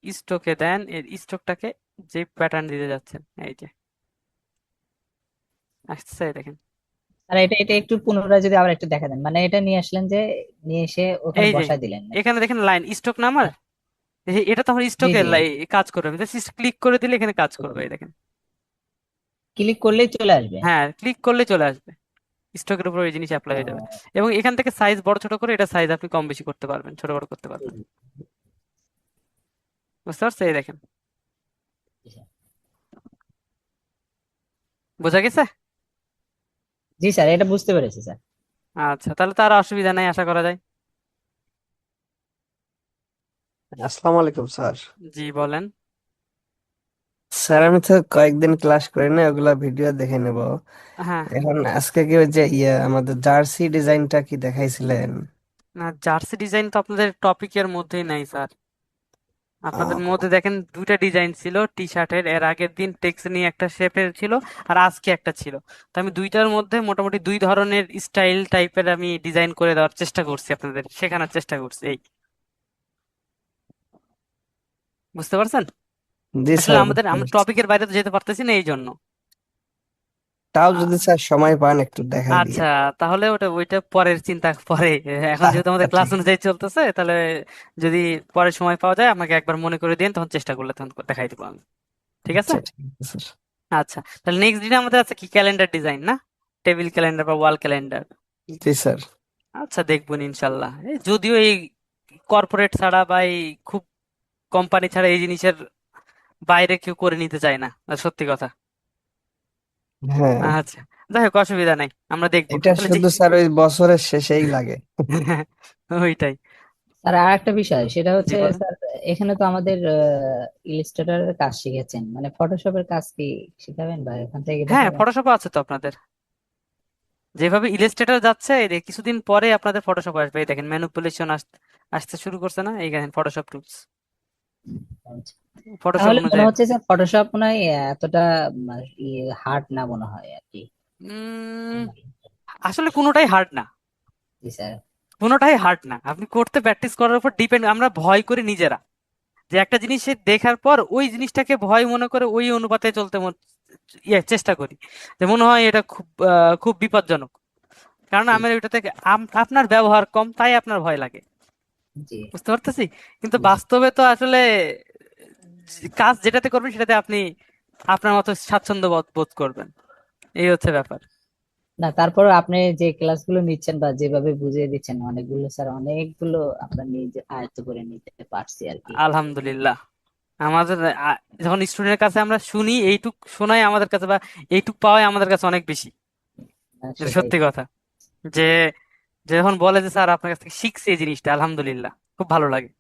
স্ট্রোকে দেন, এর স্ট্রোকটাকে যে প্যাটার্ন দিতে যাচ্ছেন, এই যে আসছে, এই দেখেন।
আর এটা এটা একটু পুনরায় যদি আবার একটু দেখা দেন, মানে এটা নিয়ে আসলেন যে নিয়ে এসে ওখানে
এই যে
বসায় দিলেন নাকি?
এখানে দেখেন লাইন স্ট্রোক না আমার, এটা তো আমার
জি
স্ট্রোকের
জি,
কাজ করবে। আমি জাস্ট ক্লিক করে দিলে এখানে কাজ করবে, এই দেখেন।
ক্লিক করলেই চলে আসবে।
হ্যাঁ, ক্লিক করলে চলে আসবে, স্ট্রোকের উপর এই জিনিস অ্যাপ্লাই হয়ে যাবে।
ও,
এবং এখান থেকে সাইজ বড় ছোট করে, এটা সাইজ আপনি কম বেশি করতে পারবেন, ছোট বড় করতে
জি,
পারবেন।
জি,
বুঝতে পারছেন? এই দেখেন,
জি, স্যার।
বোঝা গেছে?
জি স্যার, এটা বুঝতে পেরেছি স্যার।
আচ্ছা, তাহলে তো আর অসুবিধা নাই আশা করা যায়।
আসসালামু আলাইকুম স্যার।
জি বলেন।
স্যার আমি তো কয়েকদিন ক্লাস করি না, ওগুলা ভিডিও দেখে নেব।
হ্যাঁ,
এখন আজকে কি ওই যে আমাদের জার্সি ডিজাইনটা কি দেখাইছিলেন?
না জার্সি ডিজাইন তো আপনাদের টপিকের মধ্যেই নাই স্যার। আপনাদের
আহ,
মধ্যে দেখেন দুইটা ডিজাইন ছিল টি শার্টের, এর আগের দিন টেক্স নিয়ে একটা শেপের ছিল, আর আজকে একটা ছিল। তো আমি দুইটার মধ্যে মোটামুটি দুই ধরনের স্টাইল টাইপের আমি ডিজাইন করে দেওয়ার চেষ্টা করছি, আপনাদের শেখানোর চেষ্টা করছি এই। বুঝতে পারছেন?
জি
আসলে
স্যার,
আমাদের
বুঝতে
আমরা
পারছি।
টপিকের বাইরে তো যেতে পারতেছি না এই জন্য।
তাও যদি
আ-
স্যার সময় পান একটু দেখাই
আচ্ছা,
দিয়ে।
তাহলে ওইটা পরের চিন্তা পরে। এখন যেহেতু
আচ্ছা
আমাদের ক্লাস
ঠিক
অনুযায়ী চলতেছে, তাহলে যদি পরে সময় পাওয়া যায় আমাকে একবার মনে করে দিন, তখন চেষ্টা করলে তখন দেখাই দেবো আমি। ঠিক আছে?
আচ্ছা ঠিক আছে স্যার।
আচ্ছা, তাহলে নেক্সট দিনে আমাদের আছে কি, ক্যালেন্ডার ডিজাইন না, টেবিল ক্যালেন্ডার বা ওয়াল ক্যালেন্ডার।
জি স্যার।
আচ্ছা, দেখবো ইনশাল্লাহ। যদিও এই কর্পোরেট ছাড়া বা এই খুব কোম্পানি ছাড়া এই জিনিসের বাইরে কেউ করে নিতে চায় না, সত্যি কথা।
হ্যাঁ,
আচ্ছা, যাই হোক অসুবিধা নাই, আমরা দেখবো
এটা
তাহলে যে।
শুধু স্যার ওই বছরের শেষেই লাগে।
ওইটাই।
স্যার আর একটা বিষয় সেটা
জি
হচ্ছে
বলেন।
স্যার, এখানে তো আমাদের ইলিস্ট্রেটরের কাজ শিখেছেন, মানে ফটোশপের কাজ কি শিখাবেন বা এখান থেকে
হ্যাঁ,
দেখাবেন?
ফটোশপ আছে তো আপনাদের, যেভাবে ইলাস্ট্রেটর যাচ্ছে এই কিছুদিন পরে আপনাদের ফটোশপ আসবে। এই দেখেন ম্যানিপুলেশন আসতে শুরু করছে না, এই দেখেন ফটোশপ টুলস,
আচ্ছা।
ফটোশপ
তাহলে মনে
অনুযায়ী।
হচ্ছে স্যার ফটোশপ মনে হয় এতটা হার্ড না মনে হয় আর কি।
উম আসলে কোনোটাই হার্ড না,
জি স্যার।
কোনোটাই হার্ড না। আপনি করতে প্র্যাকটিস করার উপর ডিপেন্ড। আমরা ভয় করি নিজেরা, যে একটা জিনিস সে দেখার পর ওই জিনিসটাকে ভয় মনে করে ওই অনুপাতে চলতে চেষ্টা করি, যে মনে হয় এটা খুব বিপজ্জনক। কারণ
জি
আমার ওইটা থেকে আপনার ব্যবহার কম, তাই আপনার ভয় লাগে।
জি
বুঝতে পারতেছি, কিন্তু
জি স্যার।
বাস্তবে তো আসলে কাজ যেটাতে করবেন সেটাতে আপনি আপনার মতো স্বাচ্ছন্দ্য বোধ বোধ করবেন, এই হচ্ছে ব্যাপার।
না, তারপর আপনি যে ক্লাসগুলো নিচ্ছেন বা যেভাবে বুঝিয়ে দিচ্ছেন, অনেকগুলো স্যার অনেকগুলো আমরা নিজে আয়ত্ত করে নিতে পারছি আর কি।
আলহামদুলিল্লাহ। আমাদের যখন স্টুডেন্টের কাছে আমরা শুনি, এইটুক শোনাই আমাদের কাছে বা এইটুক পাওয়াই আমাদের কাছে অনেক বেশি। এটা
সেটাই।
সত্যি কথা, যে যখন বলে যে স্যার আপনার কাছ থেকে শিখছি এই জিনিসটা, আলহামদুলিল্লাহ, খুব ভালো লাগে।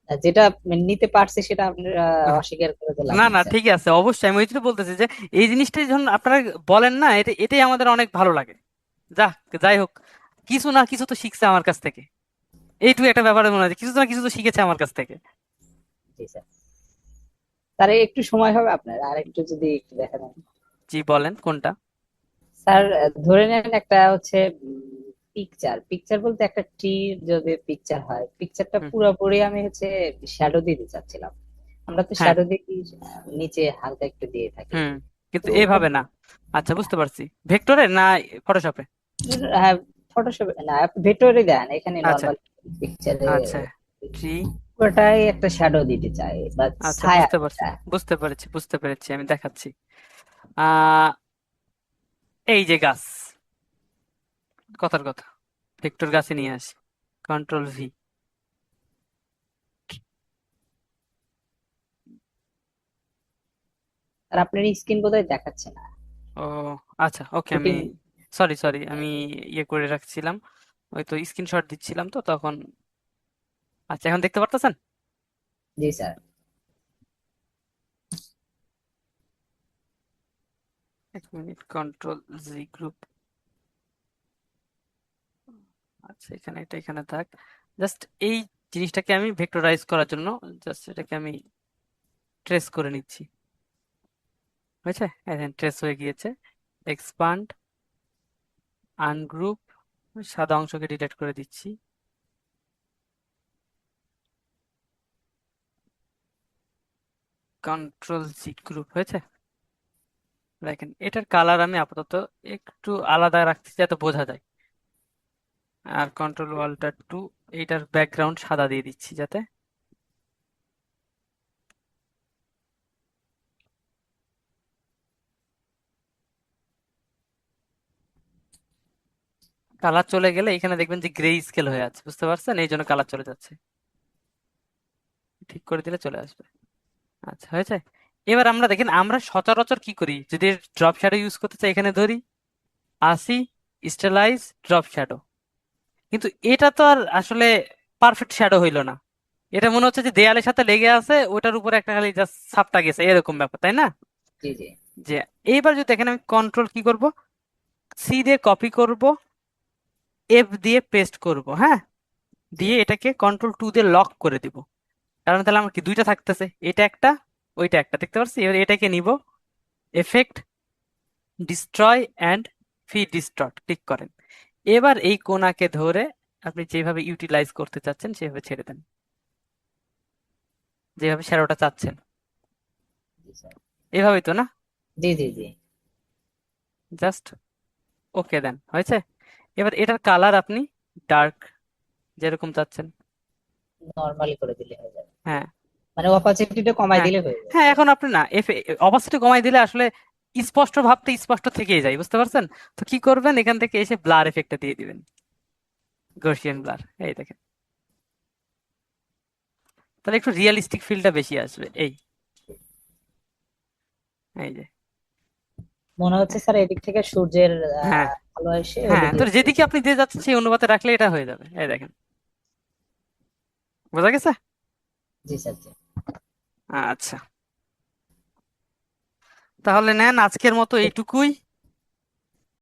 আর যেটা নিতে পারছি সেটা আপনার অস্বীকার করে তো লাভ
না
নেই
না,
স্যার।
ঠিকই আছে, অবশ্যই আমি ওই জন্য বলতেছি যে এই জিনিসটাই যখন আপনারা বলেন না, এটাই আমাদের অনেক ভালো লাগে। যাক, যাই হোক, কিছু না কিছু তো শিখছে আমার কাছ থেকে, এইটুকু একটা ব্যাপারে মনে হয় কিছু না কিছু তো শিখেছে আমার কাছ থেকে।
জি স্যার। তার একটু সময় হবে আপনার, আর একটু যদি একটু দেখা দেন।
জি বলেন কোনটা।
স্যার ধরে নেন একটা হচ্ছে পিকচার, পিকচার বলতে একটা ট্রির যদি পিকচার হয়, পিকচারটা
হুম,
পুরোপুরি আমি হচ্ছে শ্যাডো দিতে চাচ্ছিলাম। আমরা তো
হ্যাঁ,
শ্যাডো দিই নিচে হালকা একটু দিয়ে থাকি।
হুম, কিন্তু
তো
এভাবে না। আচ্ছা, বুঝতে পারছি, ভেক্টরে না ফটোশপে।
হ্যাঁ, ফটোশপ না, ভেক্টরে দেন, এখানে
আচ্ছা
নর্মাল পিকচারে
আচ্ছা, ট্রি,
পুরোটাই একটা শ্যাডো দিতে চাই বা
আচ্ছা
ছায়া
বুঝতে পারছি,
একটা।
বুঝতে পেরেছি, আমি দেখাচ্ছি। আহ এই যে গাছ, কথার কথা, ভেক্টর গাছে নিয়ে আসি, কন্ট্রোল ভি।
আর আপনার স্ক্রিন বোধহয় দেখাচ্ছে না।
ও আচ্ছা, ওকে, আমি
শুটিং।
সরি সরি, আমি ইয়ে করে রাখছিলাম। ওই তো স্ক্রিনশট দিচ্ছিলাম তো তখন। আচ্ছা, এখন দেখতে পারতেছেন?
জি স্যার।
এক মিনিট, কন্ট্রোল জি গ্রুপ। আচ্ছা, এখানে এটা এখানে থাক। জাস্ট এই জিনিসটাকে আমি ভেক্টরাইজ করার জন্য জাস্ট এটাকে আমি ট্রেস করে নিচ্ছি। হয়েছে? এখন ট্রেস হয়ে গিয়েছে। এক্সপান্ড, আনগ্রুপ, সাদা অংশকে ডিলিট করে দিচ্ছি। কন্ট্রোল জি গ্রুপ হয়েছে। দেখেন এটার কালার আমি আপাতত একটু আলাদা রাখছি যাতে বোঝা যায়। আর কন্ট্রোল অল্টার টু, এইটার ব্যাকগ্রাউন্ড সাদা দিয়ে দিচ্ছি যাতে। কালার চলে গেলে এখানে দেখবেন যে গ্রে স্কেল হয়ে আছে, বুঝতে পারছেন? এই জন্য কালার চলে যাচ্ছে। ঠিক করে দিলে চলে আসবে। আচ্ছা, হয়েছে। এবার আমরা দেখেন আমরা সচরাচর কি করি, যদি ড্রপ শ্যাডো ইউজ করতে চাই এখানে ধরি, আসি, স্টাইলাইজ, ড্রপ শ্যাডো। কিন্তু এটা তো আর আসলে পারফেক্ট শ্যাডো হইলো না। এটা মনে হচ্ছে যে দেয়ালের সাথে লেগে আছে, ওটার উপরে একটা খালি জাস্ট ছাপটা গেছে, এরকম ব্যাপার, তাই না?
জি জি
যে এইবার যদি দেখেন আমি কন্ট্রোল কি করব, সি দিয়ে কপি করব, এফ দিয়ে পেস্ট করব, হ্যাঁ,
জি
দিয়ে এটাকে কন্ট্রোল টু দিয়ে লক করে দিব। কারণ তাহলে আমার কি দুইটা থাকতেছে, এটা একটা ওইটা একটা, দেখতে পাচ্ছি? এবার এটাকে নিব, effect, destroy and fee distort click করেন। এবার এই কোণাকে ধরে আপনি যেভাবে ইউটিলাইজ করতে চাচ্ছেন সেভাবে ছেড়ে দেন, যেভাবে শ্যাডোটা চাচ্ছেন।
জি স্যার।
এভাবেই তো না?
জি জি জি।
জাস্ট ওকে দেন, হয়েছে। এবার এটার কালার আপনি ডার্ক যেরকম চাচ্ছেন।
নর্মালি করে দিলে হয়ে যাবে,
হ্যাঁ,
মানে অপাসিটিটা কমাই
হ্যাঁ,
দিলে হয়ে যাবে।
হ্যাঁ, এখন আপনি না অপাসিটি কমাই দিলে আসলে স্পষ্ট ভাবটা স্পষ্ট থেকেই যায়, বুঝতে পারছেন? তো কি করবেন, এখান থেকে এসে ব্লার এফেক্টটা দিয়ে দিবেন, গর্সিয়ান ব্লার, এই দেখেন। তাহলে একটু রিয়েলিস্টিক ফিলটা বেশি আসবে। এই এই যে,
মনে হচ্ছে স্যার এদিক থেকে সূর্যের
হ্যাঁ,
আলো এসে
হ্যাঁ,
ওদিকে
তো যেদিকে আপনি দিয়ে যাচ্ছেন সেই অনুপাতে রাখলে এটা হয়ে যাবে, এই দেখেন। বোঝা গেছে?
জি স্যার জি।
আচ্ছা, তাহলে নেন আজকের মতো এইটুকুই।